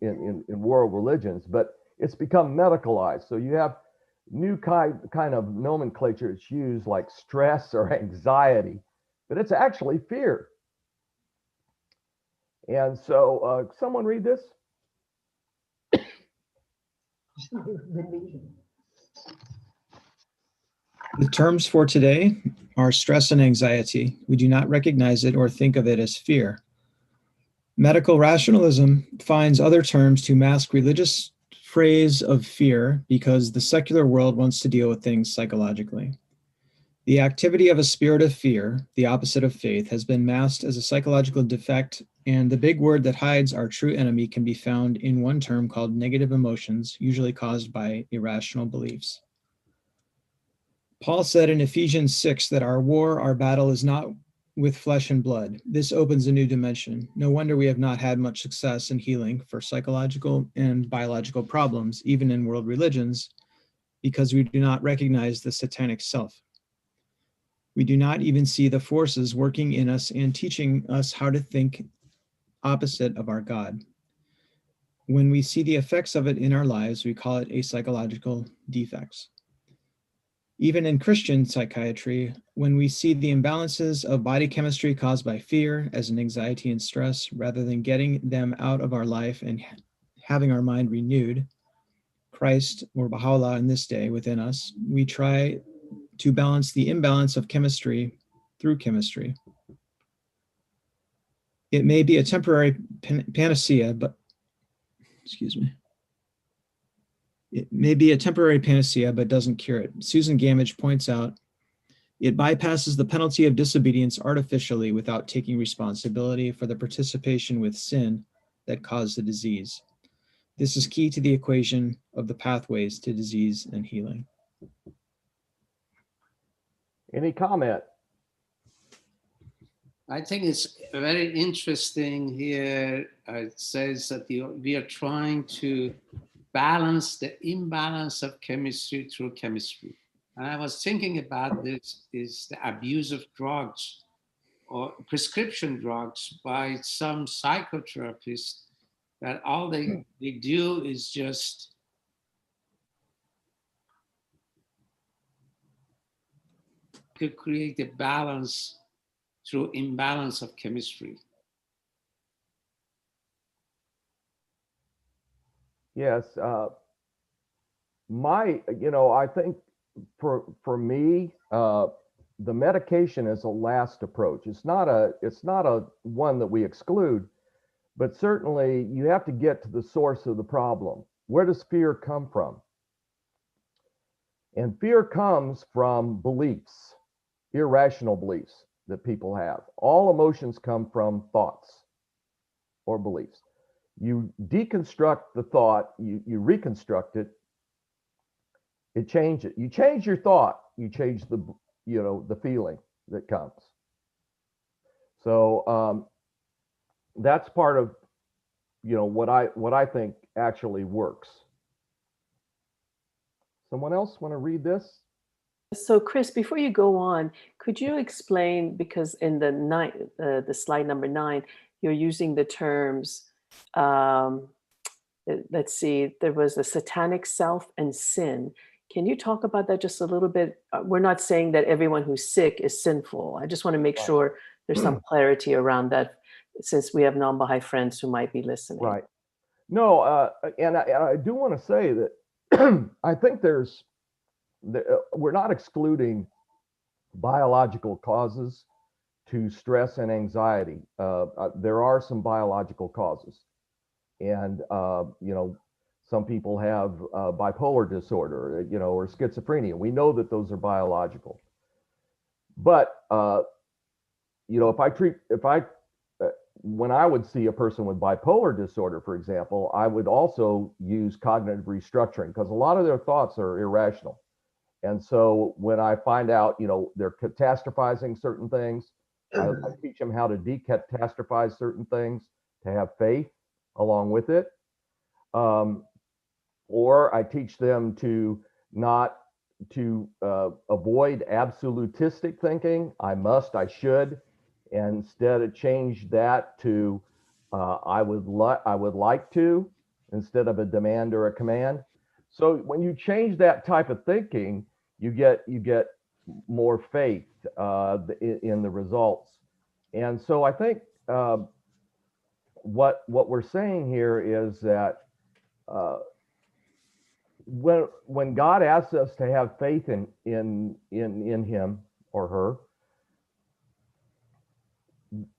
Speaker 17: world religions, but it's become medicalized. So you have new kind of nomenclature it's used, like stress or anxiety, but it's actually fear. And so someone read this.
Speaker 21: The terms for today are stress and anxiety. We do not recognize it or think of it as fear. Medical rationalism finds other terms to mask religious phrase of fear because the secular world wants to deal with things psychologically. The activity of a spirit of fear, the opposite of faith, has been masked as a psychological defect, and the big word that hides our true enemy can be found in one term called negative emotions, usually caused by irrational beliefs. Paul said in Ephesians 6 that our war, our battle is not with flesh and blood. This opens a new dimension. No wonder we have not had much success in healing for psychological and biological problems, even in world religions, because we do not recognize the satanic self. We do not even see the forces working in us and teaching us how to think opposite of our God. When we see the effects of it in our lives, we call it a psychological defects. Even in Christian psychiatry, when we see the imbalances of body chemistry caused by fear as an anxiety and stress, rather than getting them out of our life and having our mind renewed, Christ or Baha'u'llah in this day within us, we try to balance the imbalance of chemistry through chemistry. It may be a temporary panacea, but, It may be a temporary panacea, but doesn't cure it. Susan Gamage points out, it bypasses the penalty of disobedience artificially without taking responsibility for the participation with sin that caused the disease. This is key to the equation of the pathways to disease and healing.
Speaker 17: Any comment?
Speaker 2: I think it's very interesting here. It says that we are trying to balance the imbalance of chemistry through chemistry. And I was thinking about this is the abuse of drugs or prescription drugs by some psychotherapists that all they do is just to create a balance through imbalance of chemistry.
Speaker 17: Yes, I think for me, the medication is a last approach. It's not a one that we exclude, but certainly you have to get to the source of the problem. Where does fear come from? And fear comes from beliefs, irrational beliefs that people have. All emotions come from thoughts or beliefs. You deconstruct the thought, you reconstruct it, it changes it. You change your thought, you change the feeling that comes. So that's part of what I think actually works. Someone else want to read this?
Speaker 1: So Chris, before you go on, could you explain, because in the slide number 9, you're using the terms, let's see, there was a satanic self and sin. Can you talk about that just a little bit? We're not saying that everyone who's sick is sinful. I just want to make sure there's some clarity around that, since we have non-Baha'i friends who might be listening.
Speaker 17: Right. No, and I do want to say that I think we're not excluding biological causes to stress and anxiety. There are some biological causes, and some people have bipolar disorder, or schizophrenia. We know that those are biological. But when I would see a person with bipolar disorder, for example, I would also use cognitive restructuring, because a lot of their thoughts are irrational. And so when I find out, they're catastrophizing certain things, I teach them how to decatastrophize certain things, to have faith along with it. Or I teach them to avoid absolutistic thinking. I must, I should, and instead of change that to I would like to, instead of a demand or a command. So when you change that type of thinking, you get more faith in the results. And so I think what we're saying here is that when God asks us to have faith in him or her,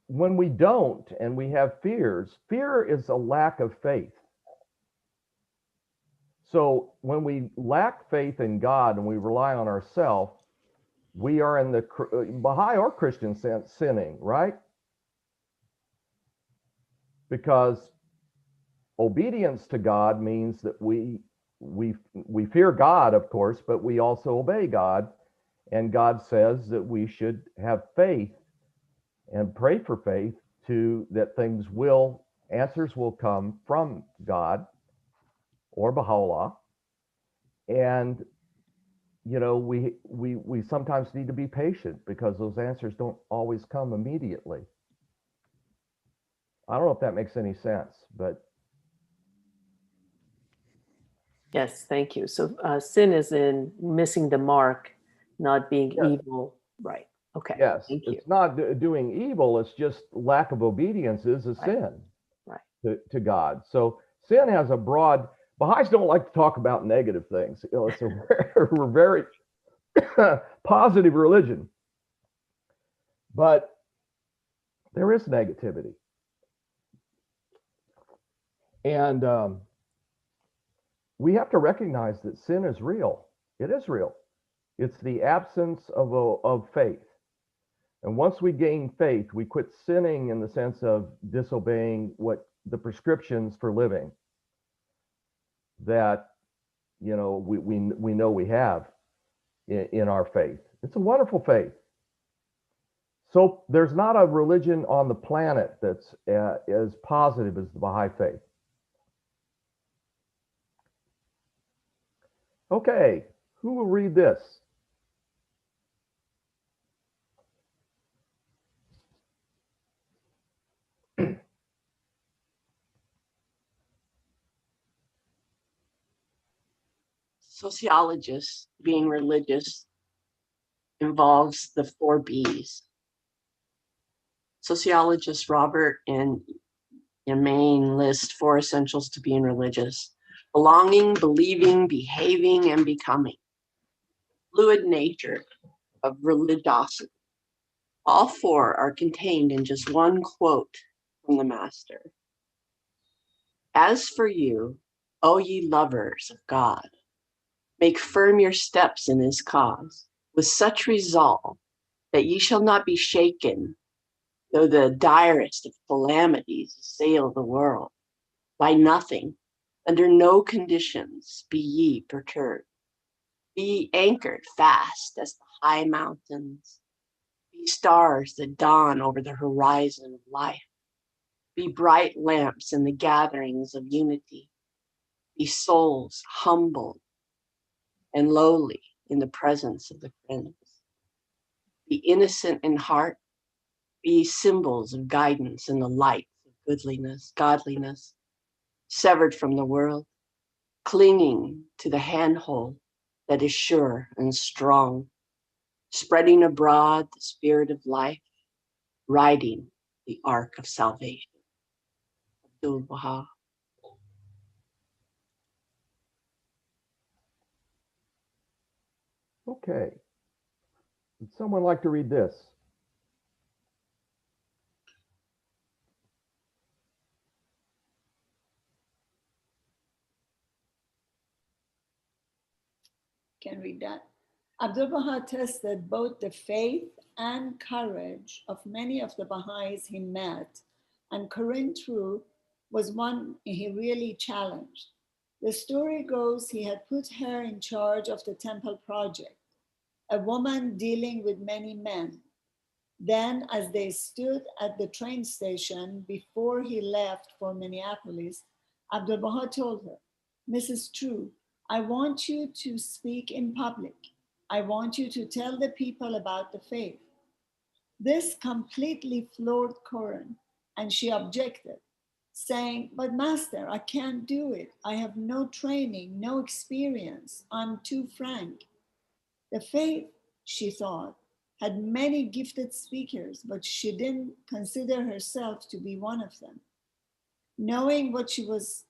Speaker 17: when we don't and we have fears, fear is a lack of faith. So when we lack faith in God and we rely on ourselves, we are in the Baha'i or Christian sense sinning, right? Because obedience to God means that we fear God, of course, but we also obey God. And God says that we should have faith and pray for faith that answers will come from God or Baha'u'llah. And we sometimes need to be patient because those answers don't always come immediately. I don't know if that makes any sense, but.
Speaker 1: Yes, thank you. So sin is in missing the mark, not being evil. Right. Okay.
Speaker 17: Yes,
Speaker 1: thank you.
Speaker 17: it's not doing evil. It's just lack of obedience is a sin to God. So sin has a broad. Baha'is don't like to talk about negative things. We're very positive religion, but there is negativity, and we have to recognize that sin is real. It is real. It's the absence of faith. And once we gain faith, we quit sinning in the sense of disobeying what the prescriptions for living that we know we have in our faith. It's a wonderful faith. So there's not a religion on the planet that's as positive as the Baha'i faith. Okay, who will read this?
Speaker 20: Sociologists being religious involves the 4 B's. Sociologist Robert and Yamain list 4 essentials to being religious: belonging, believing, behaving, and becoming. Fluid nature of religiosity. All 4 are contained in just one quote from the Master. As for you, O ye lovers of God, make firm your steps in his cause, with such resolve that ye shall not be shaken, though the direst of calamities assail the world. By nothing, under no conditions, be ye perturbed. Be anchored fast as the high mountains. Be stars that dawn over the horizon of life. Be bright lamps in the gatherings of unity. Be souls humbled and lowly in the presence of the friends. Be innocent in heart. Be symbols of guidance in the light of goodliness, godliness, severed from the world, clinging to the handhold that is sure and strong, spreading abroad the spirit of life, riding the ark of salvation. Abdu'l.
Speaker 17: Okay. Would someone like to read this?
Speaker 11: Can read that. Abdu'l-Baha tested both the faith and courage of many of the Baha'is he met, and Corinne True was one he really challenged. The story goes he had put her in charge of the temple project, a woman dealing with many men. Then, as they stood at the train station before he left for Minneapolis, Abdu'l-Baha told her, Mrs. True, I want you to speak in public. I want you to tell the people about the faith. This completely floored Corinne, and she objected, saying, but master, I can't do it. I have no training, no experience. I'm too frank. The faith, she thought, had many gifted speakers, but she didn't consider herself to be one of them. Knowing what she was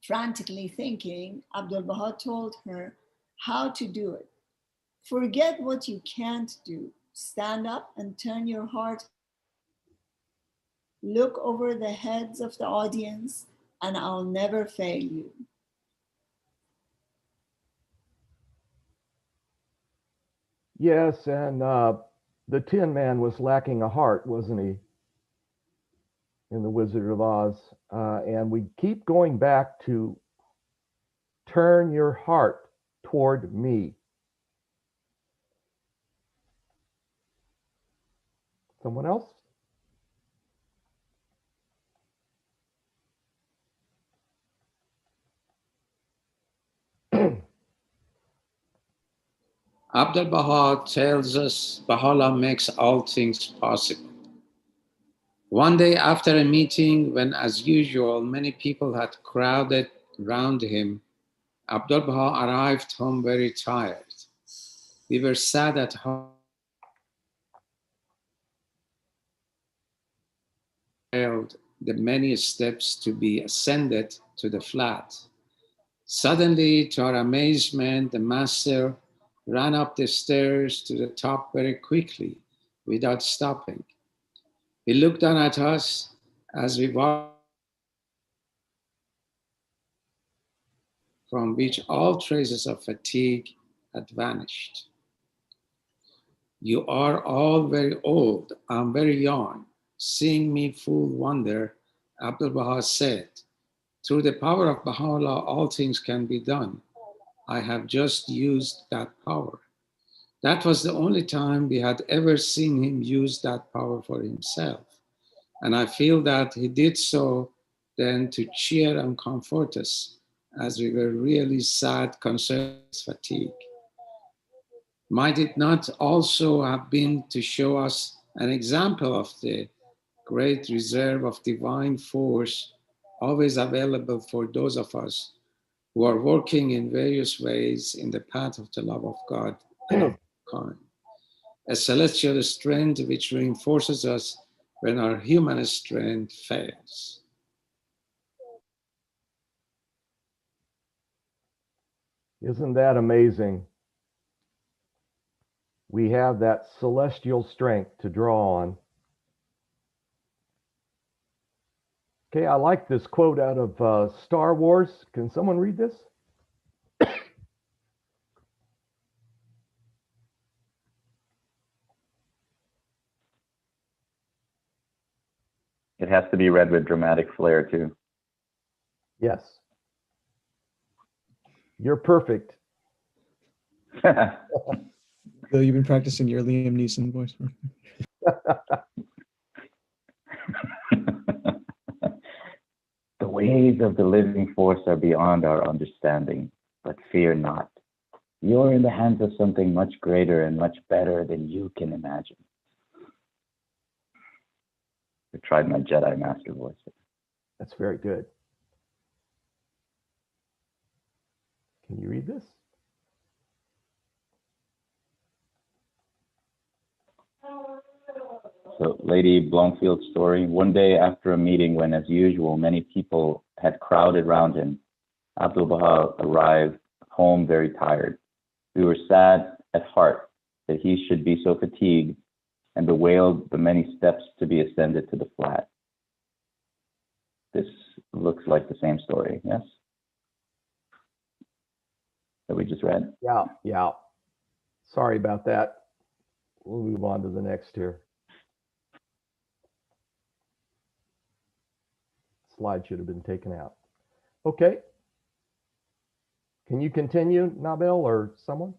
Speaker 11: Frantically thinking, Abdu'l-Baha told her how to do it. Forget what you can't do. Stand up and turn your heart. Look over the heads of the audience, and I'll never fail you.
Speaker 17: Yes, and the Tin Man was lacking a heart, wasn't he? In The Wizard of Oz. And we keep going back to turn your heart toward me. Someone else?
Speaker 2: Abdul Baha tells us Baha'u'llah makes all things possible. One day after a meeting, when as usual many people had crowded round him, Abdul Baha arrived home very tired. We were sad at home. The many steps to be ascended to the flat. Suddenly, to our amazement, the master ran up the stairs to the top very quickly without stopping. He looked down at us as we walked, from which all traces of fatigue had vanished. You are all very old. I'm very young. Seeing me full wonder, Abdul Baha said, through the power of Baha'u'llah, all things can be done. I have just used that power. That was the only time we had ever seen him use that power for himself. And I feel that he did so then to cheer and comfort us as we were really sad, concerned, fatigue. Might it not also have been to show us an example of the great reserve of divine force always available for those of us who are working in various ways in the path of the love of God and of kind. A celestial strength which reinforces us when our human strength fails.
Speaker 17: Isn't that amazing? We have that celestial strength to draw on. Okay, I like this quote out of Star Wars. Can someone read this?
Speaker 6: It has to be read with dramatic flair too.
Speaker 17: Yes. You're perfect.
Speaker 21: Bill, you've been practicing your Liam Neeson voice.
Speaker 6: The ways of the living force are beyond our understanding, but fear not. You're in the hands of something much greater and much better than you can imagine. I tried my Jedi Master voice.
Speaker 17: That's very good. Can you read this?
Speaker 6: So, Lady Blomfield's story. One day after a meeting when, as usual, many people had crowded round him, Abdul Baha arrived home very tired. We were sad at heart that he should be so fatigued and bewailed the many steps to be ascended to the flat. This looks like the same story, yes? That we just read?
Speaker 17: Yeah. Sorry about that. We'll move on to the next here. Slide should have been taken out. Okay. Can you continue, Nabil, or someone?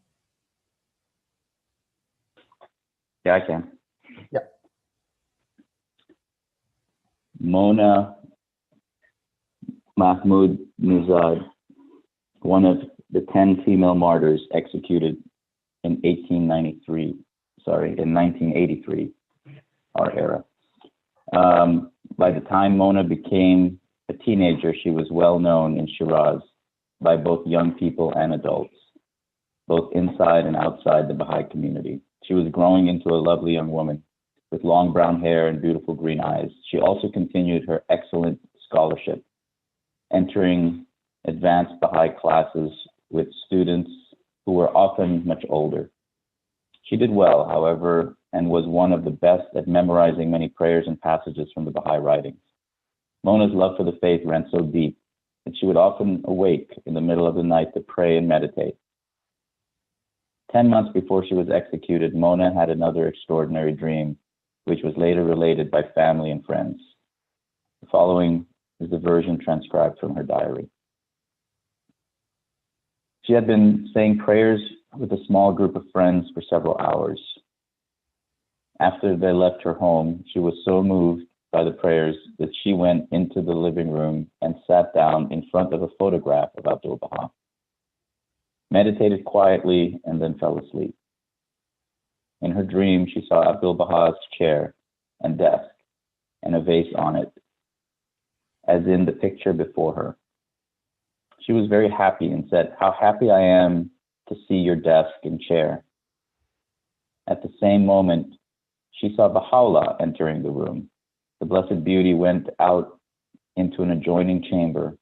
Speaker 6: Yeah, I can.
Speaker 17: Yeah.
Speaker 6: Mona Mahmoud Nizad, one of the 10 female martyrs executed in 1983, our era. By the time Mona became a teenager, she was well known in Shiraz by both young people and adults, both inside and outside the Baha'i community. She was growing into a lovely young woman with long brown hair and beautiful green eyes. She also continued her excellent scholarship, entering advanced Baha'i classes with students who were often much older. She did well, however, and was one of the best at memorizing many prayers and passages from the Baha'i writings. Mona's love for the faith ran so deep that she would often awake in the middle of the night to pray and meditate. 10 months before she was executed, Mona had another extraordinary dream, which was later related by family and friends. The following is the version transcribed from her diary. She had been saying prayers with a small group of friends for several hours. After they left her home, she was so moved by the prayers that she went into the living room and sat down in front of a photograph of Abdu'l Baha, meditated quietly, and then fell asleep. In her dream, she saw Abdu'l Baha's chair and desk and a vase on it, as in the picture before her. She was very happy and said, "How happy I am to see your desk and chair." At the same moment, she saw Baha'u'llah entering the room. The Blessed Beauty went out into an adjoining chamber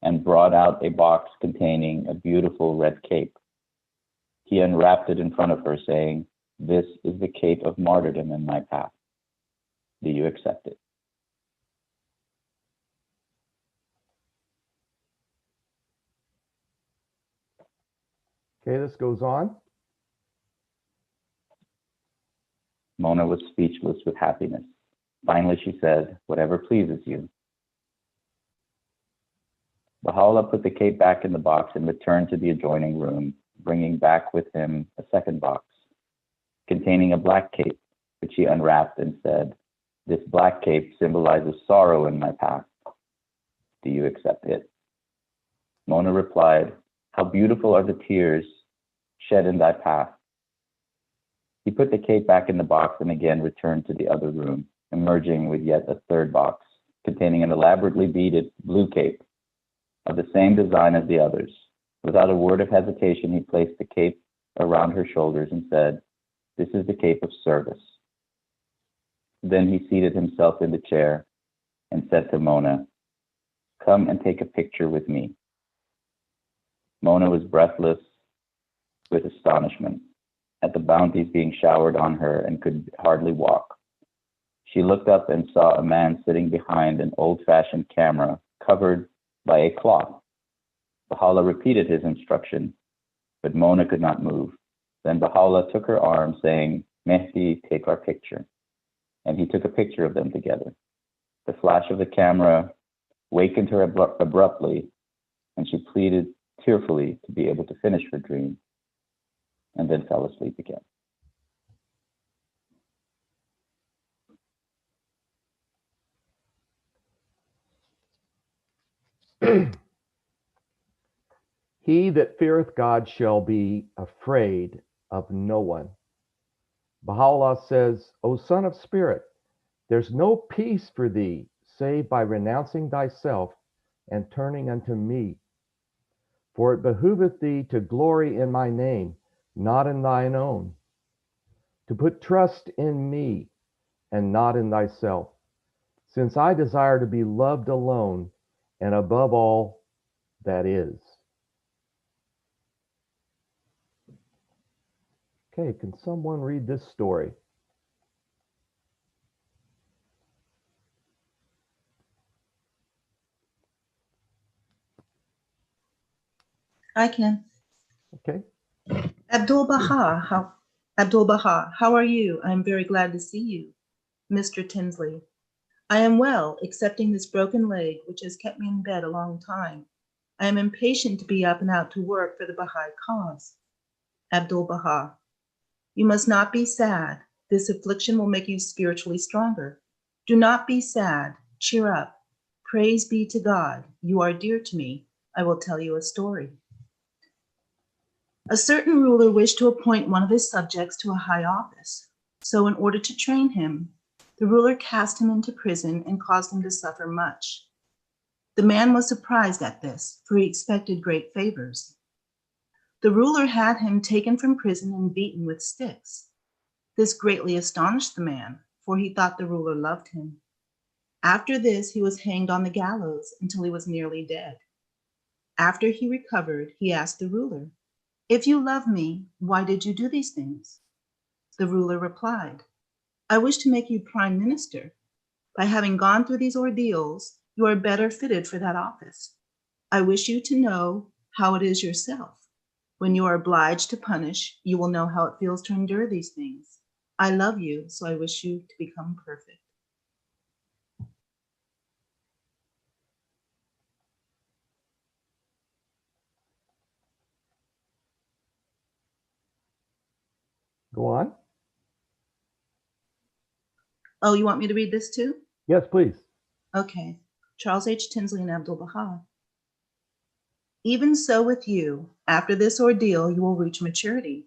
Speaker 6: and brought out a box containing a beautiful red cape. He unwrapped it in front of her, saying, "This is the cape of martyrdom in my path. Do you accept it?"
Speaker 17: Okay, this goes on.
Speaker 6: Mona was speechless with happiness. Finally, she said, "Whatever pleases you." Baha'u'llah put the cape back in the box and returned to the adjoining room, bringing back with him a second box containing a black cape, which he unwrapped and said, "This black cape symbolizes sorrow in my path. Do you accept it?" Mona replied, "How beautiful are the tears shed in thy path." He put the cape back in the box and again returned to the other room, emerging with yet a third box containing an elaborately beaded blue cape of the same design as the others. Without a word of hesitation, he placed the cape around her shoulders and said, "This is the cape of service." Then he seated himself in the chair and said to Mona, "Come and take a picture with me." Mona was breathless with astonishment at the bounties being showered on her and could hardly walk. She looked up and saw a man sitting behind an old-fashioned camera covered by a cloth. Baha'u'llah repeated his instruction, but Mona could not move. Then Baha'u'llah took her arm, saying, "Mehdi, take our picture." And he took a picture of them together. The flash of the camera wakened her abruptly, and she pleaded tearfully to be able to finish her dream, and then fell asleep again.
Speaker 17: He that feareth God shall be afraid of no one. Baha'u'llah says, "O son of spirit, there's no peace for thee save by renouncing thyself and turning unto me. For it behooveth thee to glory in my name, not in thine own, to put trust in me and not in thyself, since I desire to be loved alone and above all that is." Okay, can someone read this story?
Speaker 5: I can.
Speaker 17: Okay.
Speaker 5: Abdu'l Baha, how are you? I am very glad to see you. Mr. Tinsley, I am well, excepting this broken leg, which has kept me in bed a long time. I am impatient to be up and out to work for the Baha'i cause. Abdu'l Baha, you must not be sad. This affliction will make you spiritually stronger. Do not be sad. Cheer up. Praise be to God. You are dear to me. I will tell you a story. A certain ruler wished to appoint one of his subjects to a high office. So in order to train him, the ruler cast him into prison and caused him to suffer much. The man was surprised at this, for he expected great favors. The ruler had him taken from prison and beaten with sticks. This greatly astonished the man, for he thought the ruler loved him. After this, he was hanged on the gallows until he was nearly dead. After he recovered, he asked the ruler, "If you love me, why did you do these things?" The ruler replied, "I wish to make you prime minister. By having gone through these ordeals, you are better fitted for that office. I wish you to know how it is yourself. When you are obliged to punish, you will know how it feels to endure these things. I love you, so I wish you to become perfect."
Speaker 17: Go on.
Speaker 5: Oh, you want me to read this too?
Speaker 17: Yes, please.
Speaker 5: Okay. Charles H. Tinsley and Abdu'l-Baha. Even so with you, after this ordeal, you will reach maturity.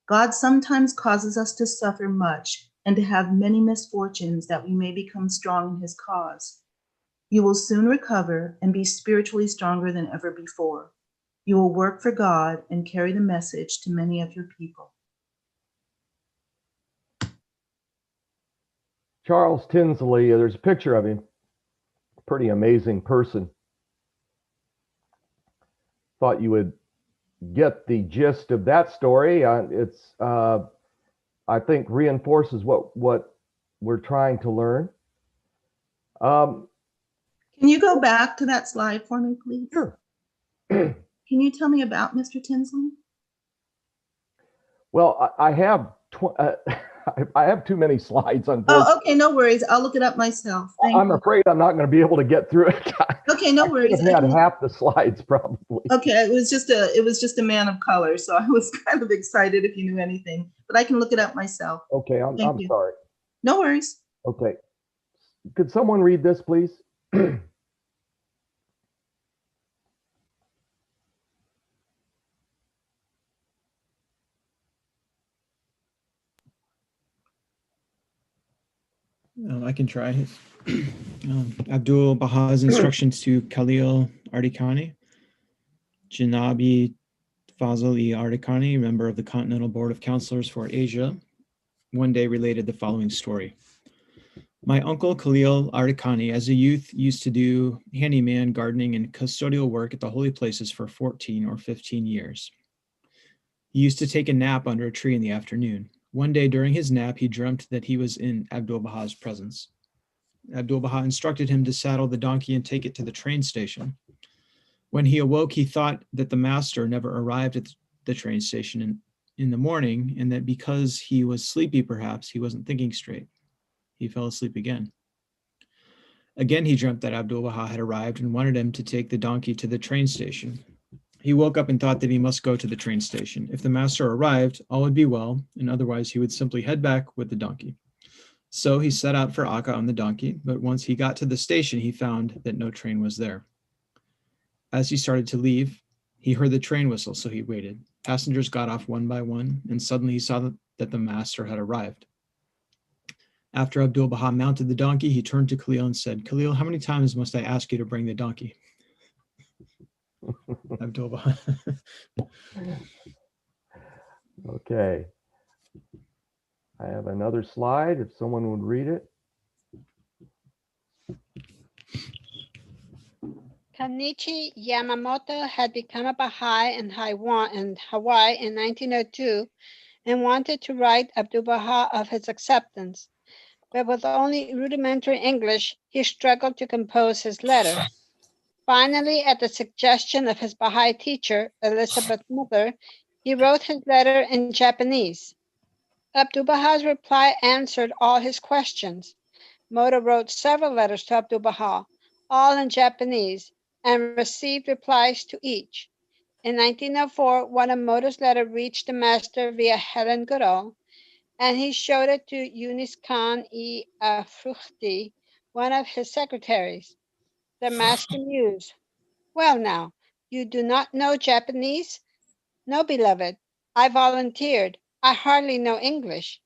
Speaker 5: God sometimes causes us to suffer much and to have many misfortunes that we may become strong in his cause. You will soon recover and be spiritually stronger than ever before. You will work for God and carry the message to many of your people.
Speaker 17: Charles Tinsley, there's a picture of him. Pretty amazing person. Thought you would get the gist of that story. It's, I think, reinforces what we're trying to learn.
Speaker 5: Can you go back to that slide for me, please?
Speaker 17: Sure.
Speaker 5: Can you tell me about Mr. Tinsley?
Speaker 17: Well, I have I have too many slides, unfortunately.
Speaker 5: Oh, okay, no worries. I'll look it up myself. Thank
Speaker 17: I'm
Speaker 5: you.
Speaker 17: afraid I'm not going to be able to get through it.
Speaker 5: Okay, no worries.
Speaker 17: I had half the slides probably.
Speaker 5: Okay, it was just a man of color, so I was kind of excited if you knew anything, but I can look it up myself.
Speaker 17: Okay, I'm
Speaker 5: you.
Speaker 17: sorry.
Speaker 5: No worries.
Speaker 17: Okay. Could someone read this, please?
Speaker 21: I can try. Abdul Baha's instructions to Khalil Ardikani. Janabi Fazl-e Ardikani, member of the Continental Board of Counselors for Asia, one day related the following story. My uncle Khalil Ardikani, as a youth, used to do handyman, gardening, and custodial work at the holy places for 14 or 15 years. He used to take a nap under a tree in the afternoon. One day during his nap, he dreamt that he was in Abdu'l-Baha's presence. Abdu'l-Baha instructed him to saddle the donkey and take it to the train station. When he awoke, he thought that the master never arrived at the train station in the morning, and that because he was sleepy, perhaps, he wasn't thinking straight. He fell asleep again. Again, he dreamt that Abdu'l-Baha had arrived and wanted him to take the donkey to the train station. He woke up and thought that he must go to the train station. If the master arrived, all would be well, and otherwise he would simply head back with the donkey. So he set out for Akka on the donkey, but once he got to the station, he found that no train was there. As he started to leave, he heard the train whistle, so he waited. Passengers got off one by one, and suddenly he saw that the master had arrived. After Abdu'l-Baha mounted the donkey, he turned to Khalil and said, "Khalil, how many times must I ask you to bring the donkey?" Abdu'l-Baha.
Speaker 17: Okay. I have another slide if someone would read it.
Speaker 3: Kanichi Yamamoto had become a Baha'i in Hawaii in 1902 and wanted to write Abdu'l-Baha of his acceptance. But with only rudimentary English, he struggled to compose his letter. Finally, at the suggestion of his Baha'i teacher, Elizabeth Mother, he wrote his letter in Japanese. Abdu'l-Baha's reply answered all his questions. Moto wrote several letters to Abdu'l-Baha, all in Japanese, and received replies to each. In 1904, one of Moto's letters reached the master via Helen Goodall, and he showed it to Yunis Khan-e Afrukhti, one of his secretaries. The master mused, "Well now, you do not know Japanese?" "No, beloved. I volunteered. I hardly know English.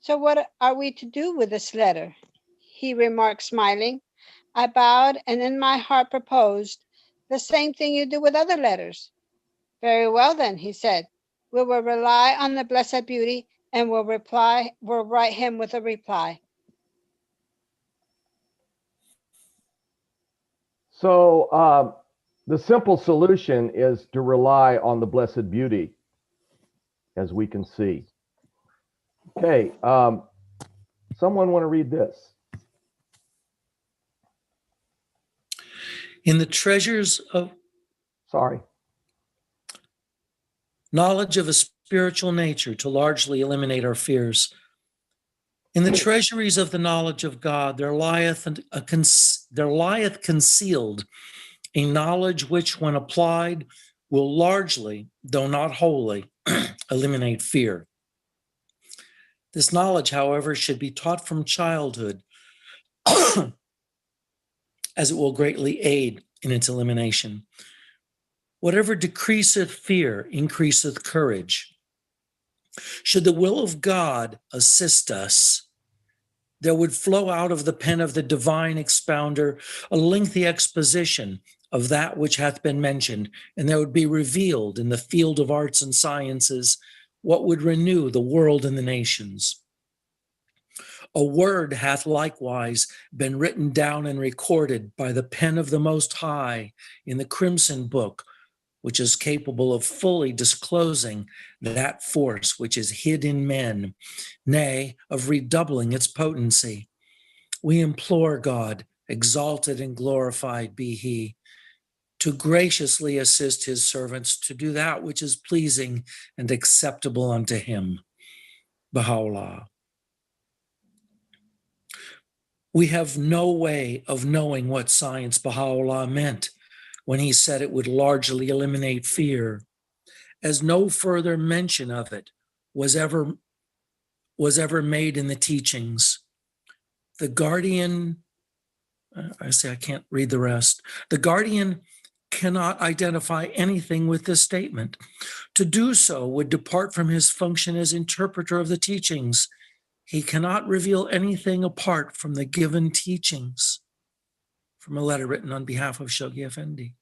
Speaker 3: So what are we to do with this letter?" He remarked, smiling. I bowed and in my heart proposed, "The same thing you do with other letters." "Very well then," he said. "We will rely on the Blessed Beauty and we'll write him with a reply."
Speaker 17: So The simple solution is to rely on the blessed beauty, as we can see. Okay, someone want to read this?
Speaker 19: In the treasures of knowledge of a spiritual nature to largely eliminate our fears. In the treasuries of the knowledge of God, there lieth concealed a knowledge which, when applied, will largely, though not wholly, eliminate fear. This knowledge, however, should be taught from childhood, as it will greatly aid in its elimination. Whatever decreaseth fear increaseth courage. Should the will of God assist us, there would flow out of the pen of the divine expounder a lengthy exposition of that which hath been mentioned, and there would be revealed in the field of arts and sciences what would renew the world and the nations. A word hath likewise been written down and recorded by the pen of the Most High in the crimson book, which is capable of fully disclosing that force which is hid in men, nay, of redoubling its potency. We implore God, exalted and glorified be he, to graciously assist his servants to do that which is pleasing and acceptable unto him. Baha'u'llah. We have no way of knowing what science Baha'u'llah meant when he said it would largely eliminate fear, as no further mention of it was ever made in the teachings. The guardian, I can't read the rest. The guardian cannot identify anything with this statement. To do so would depart from his function as interpreter of the teachings. He cannot reveal anything apart from the given teachings. From a letter written on behalf of Shoghi Effendi.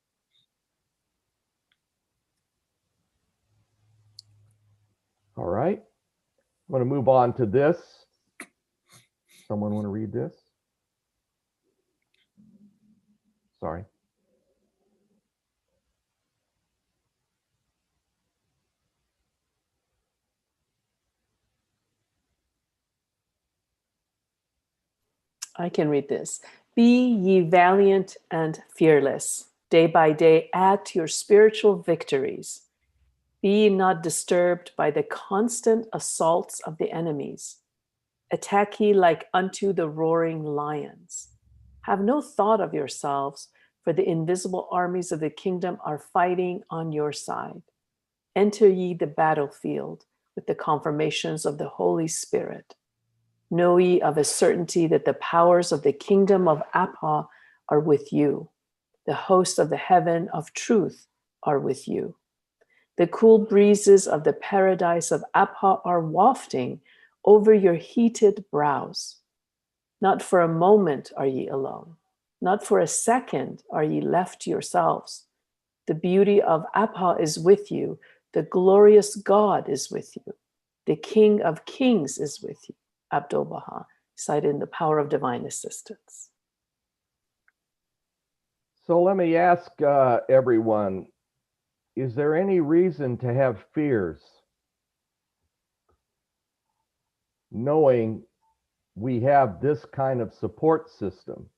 Speaker 17: All right. I'm going to move on to this. Someone want to read this? Sorry.
Speaker 1: I can read this. Be ye valiant and fearless. Day by day, add to your spiritual victories. Be not disturbed by the constant assaults of the enemies. Attack ye like unto the roaring lions. Have no thought of yourselves, for the invisible armies of the kingdom are fighting on your side. Enter ye the battlefield with the confirmations of the Holy Spirit. Know ye of a certainty that the powers of the kingdom of Abha are with you. The hosts of the heaven of truth are with you. The cool breezes of the paradise of Abha are wafting over your heated brows. Not for a moment are ye alone. Not for a second are ye left to yourselves. The beauty of Abha is with you. The glorious God is with you. The King of Kings is with you. Abdu'l Baha, cited in The Power of Divine Assistance.
Speaker 17: So let me ask everyone, is there any reason to have fears, knowing we have this kind of support system?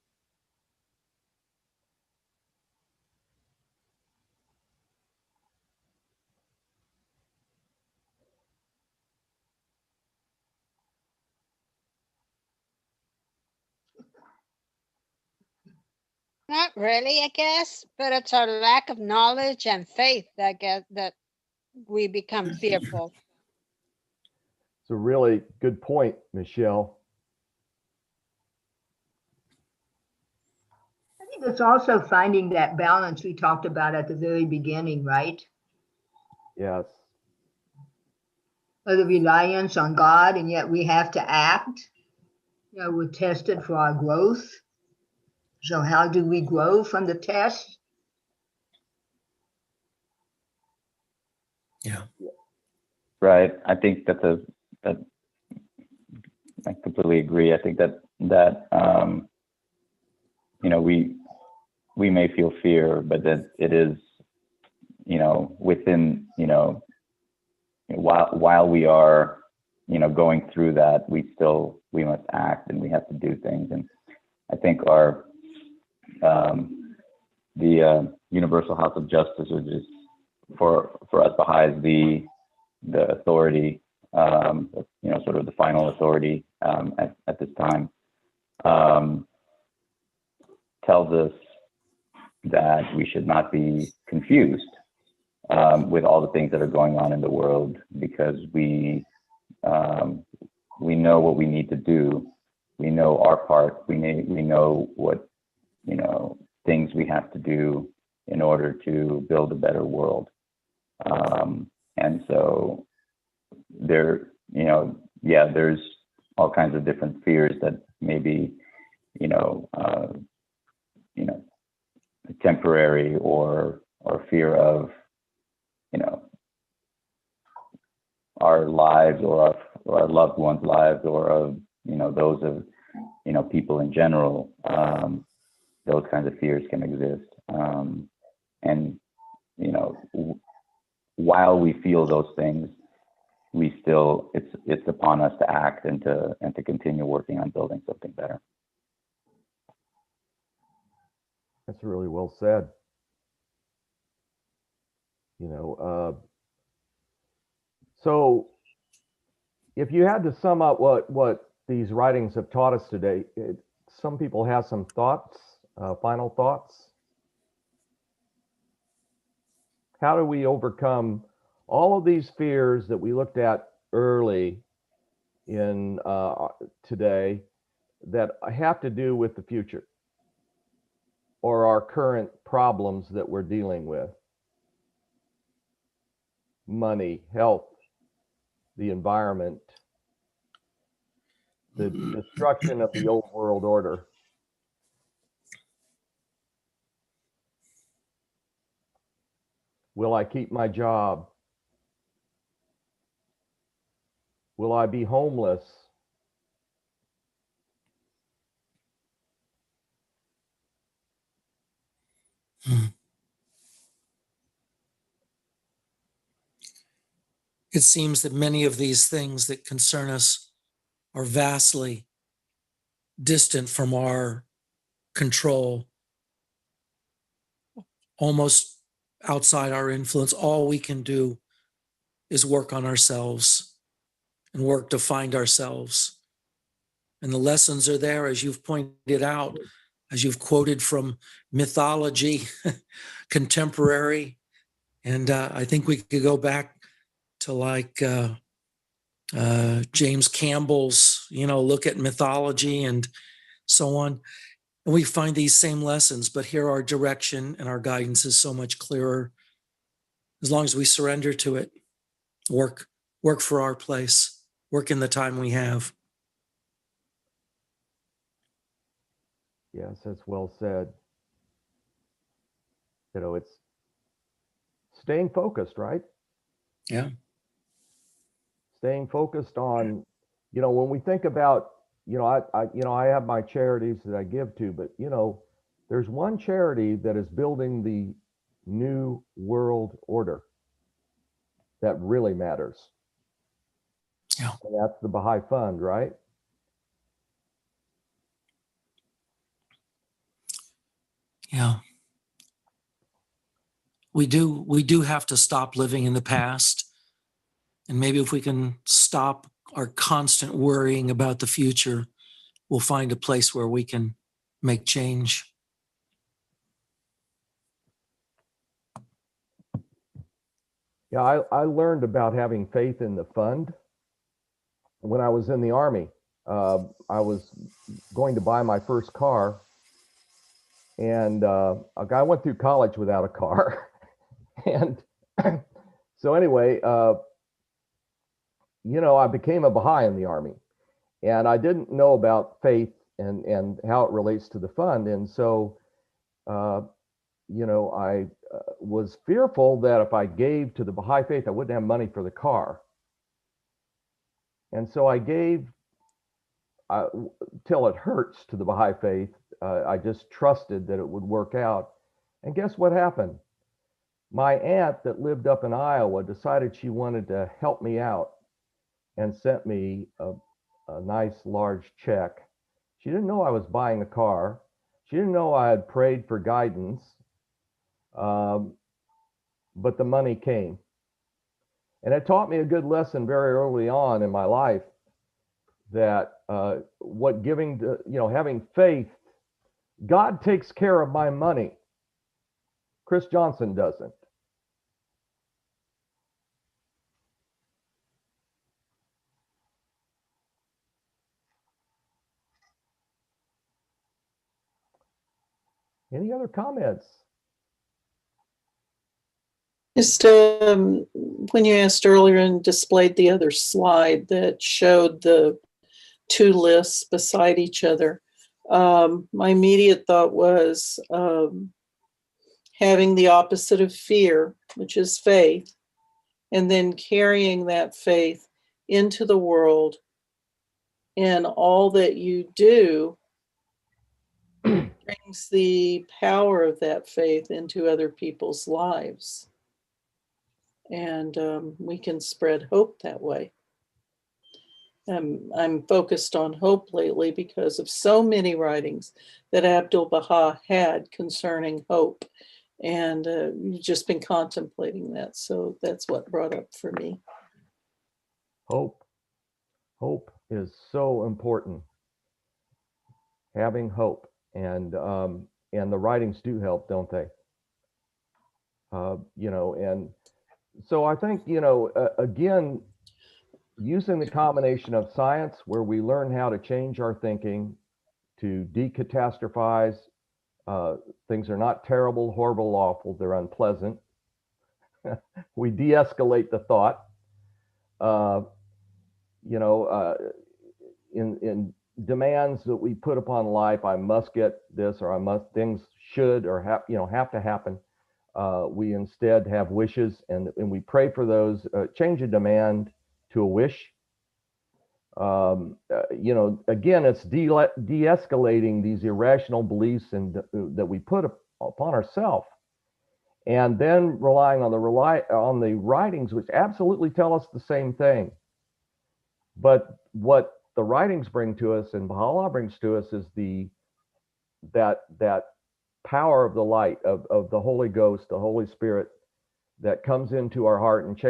Speaker 3: Not really, I guess, but it's our lack of knowledge and faith that we become fearful.
Speaker 17: It's a really good point, Michelle.
Speaker 18: I think it's also finding that balance we talked about at the very beginning, right?
Speaker 17: Yes.
Speaker 18: Of the reliance on God, and yet we have to act. You know, we're tested for our growth. So how do we grow from the test?
Speaker 19: Yeah.
Speaker 6: Right. I think that I completely agree. I think that you know, we may feel fear, but that it is, within, while we are, going through that, we must act and we have to do things. And I think the Universal House of Justice, which is for us Baha'is, the authority, sort of the final authority at this time, tells us that we should not be confused with all the things that are going on in the world, because we know what we need to do. We know our part. We know what things we have to do in order to build a better world. And so there's all kinds of different fears that maybe temporary, or fear of our lives, or our loved ones' lives, or of those of people in general. Those kinds of fears can exist, and while we feel those things, it's upon us to act and to continue working on building something better.
Speaker 17: That's really well said. So if you had to sum up what these writings have taught us today, some people have some thoughts, final thoughts. How do we overcome all of these fears that we looked at early in today that have to do with the future or our current problems that we're dealing with? Money, health, the environment, the destruction of the old world order. Will I keep my job? Will I be homeless?
Speaker 19: It seems that many of these things that concern us are vastly distant from our control, almost outside our influence. All we can do is work on ourselves and work to find ourselves. And the lessons are there, as you've pointed out, as you've quoted from mythology, contemporary. And I think we could go back to like James Campbell's, look at mythology and so on. And we find these same lessons, but here our direction and our guidance is so much clearer as long as we surrender to it, work for our place, work in the time we have.
Speaker 17: Yes, that's well said. It's staying focused, right?
Speaker 19: Yeah.
Speaker 17: Staying focused on, when we think about, I have my charities that I give to, but there's one charity that is building the new world order that really matters.
Speaker 19: Yeah.
Speaker 17: And that's the Baha'i Fund, right?
Speaker 19: Yeah. We do have to stop living in the past. And maybe if we can stop our constant worrying about the future, we'll find a place where we can make change.
Speaker 17: Yeah, I learned about having faith in the fund when I was in the Army. I was going to buy my first car, and I went through college without a car. And so anyway, I became a Baha'i in the Army, and I didn't know about faith and how it relates to the fund. And so, I was fearful that if I gave to the Baha'i faith, I wouldn't have money for the car. And so I gave till it hurts to the Baha'i faith I just trusted that it would work out. And guess what happened? My aunt that lived up in Iowa decided she wanted to help me out and sent me a nice large check. She didn't know I was buying a car. She didn't know I had prayed for guidance, but the money came. And it taught me a good lesson very early on in my life that what giving to, having faith, God takes care of my money. Chris Johnson doesn't. Any other comments?
Speaker 15: Just when you asked earlier and displayed the other slide that showed the two lists beside each other, my immediate thought was having the opposite of fear, which is faith, and then carrying that faith into the world, and all that you do brings the power of that faith into other people's lives. And we can spread hope that way. I'm focused on hope lately because of so many writings that Abdu'l Baha had concerning hope. And you've just been contemplating that. So that's what brought up for me.
Speaker 17: Hope. Hope is so important. Having hope. And the writings do help, don't they? And so I think, again, using the combination of science where we learn how to change our thinking, to decatastrophize, things are not terrible, horrible, awful, they're unpleasant. We de-escalate the thought. In demands that we put upon life, I must get this, or things should or have to happen. We instead have wishes, and we pray for those. Change a demand to a wish. Again, it's de-escalating these irrational beliefs that we put upon ourselves, and then relying on the writings, which absolutely tell us the same thing. But what the writings bring to us and Baha'u'llah brings to us is that power of the light of the Holy Ghost, the Holy Spirit, that comes into our heart and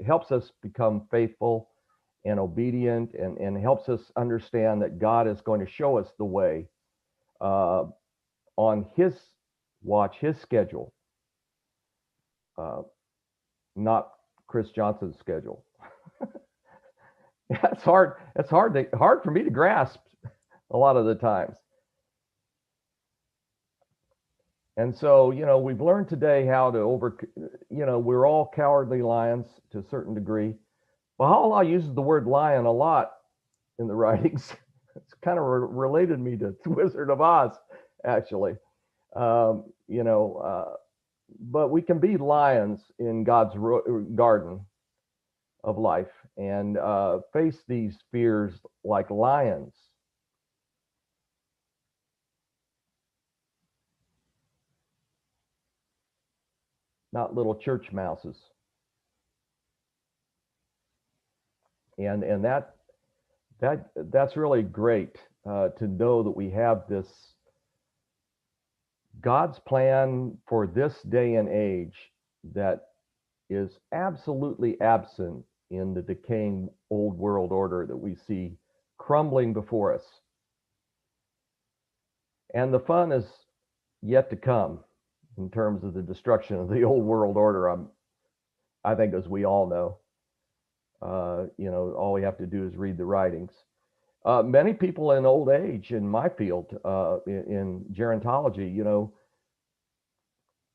Speaker 17: helps us become faithful and obedient, and helps us understand that God is going to show us the way on His watch, His schedule, not Chris Johnson's schedule. It's hard for me to grasp a lot of the times. And so, we've learned today how to we're all cowardly lions to a certain degree. Baha'u'llah uses the word lion a lot in the writings. It's kind of related me to Wizard of Oz, actually. But we can be lions in God's garden of life and face these fears like lions. Not little church mouses. And that's really great to know that we have this God's plan for this day and age that is absolutely absent in the decaying old world order that we see crumbling before us. And the fun is yet to come in terms of the destruction of the old world order. I think, as we all know, all we have to do is read the writings. Many people in old age in my field, in gerontology,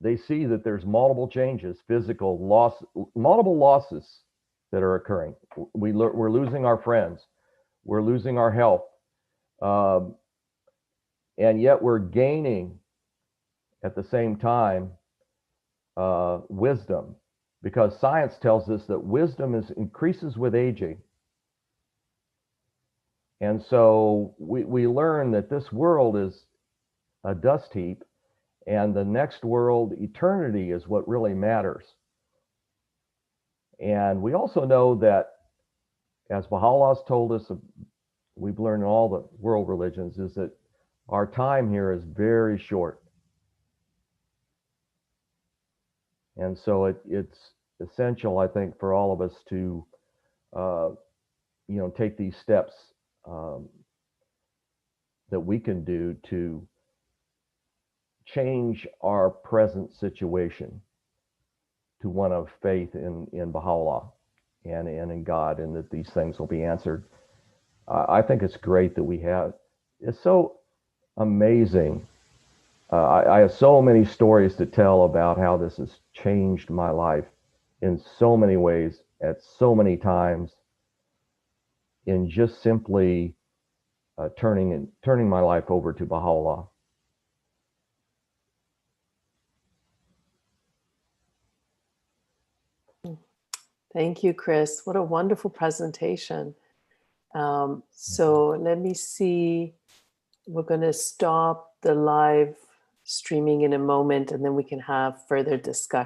Speaker 17: they see that there's multiple changes, physical loss, multiple losses that are occurring. We're losing our friends, we're losing our health, and yet we're gaining at the same time wisdom, because science tells us that wisdom increases with aging. And so we learn that this world is a dust heap, and the next world, eternity, is what really matters. And we also know that, as Baha'u'llah's told us, we've learned in all the world religions, is that our time here is very short. And so it's essential, I think, for all of us to, take these steps that we can do to change our present situation to one of faith in Baha'u'llah and in God, and that these things will be answered. I think it's great that we have. It's so amazing. I have so many stories to tell about how this has changed my life in so many ways, at so many times, in just simply turning my life over to Baha'u'llah.
Speaker 1: Thank you, Chris. What a wonderful presentation. So let me see. We're going to stop the live streaming in a moment, and then we can have further discussion.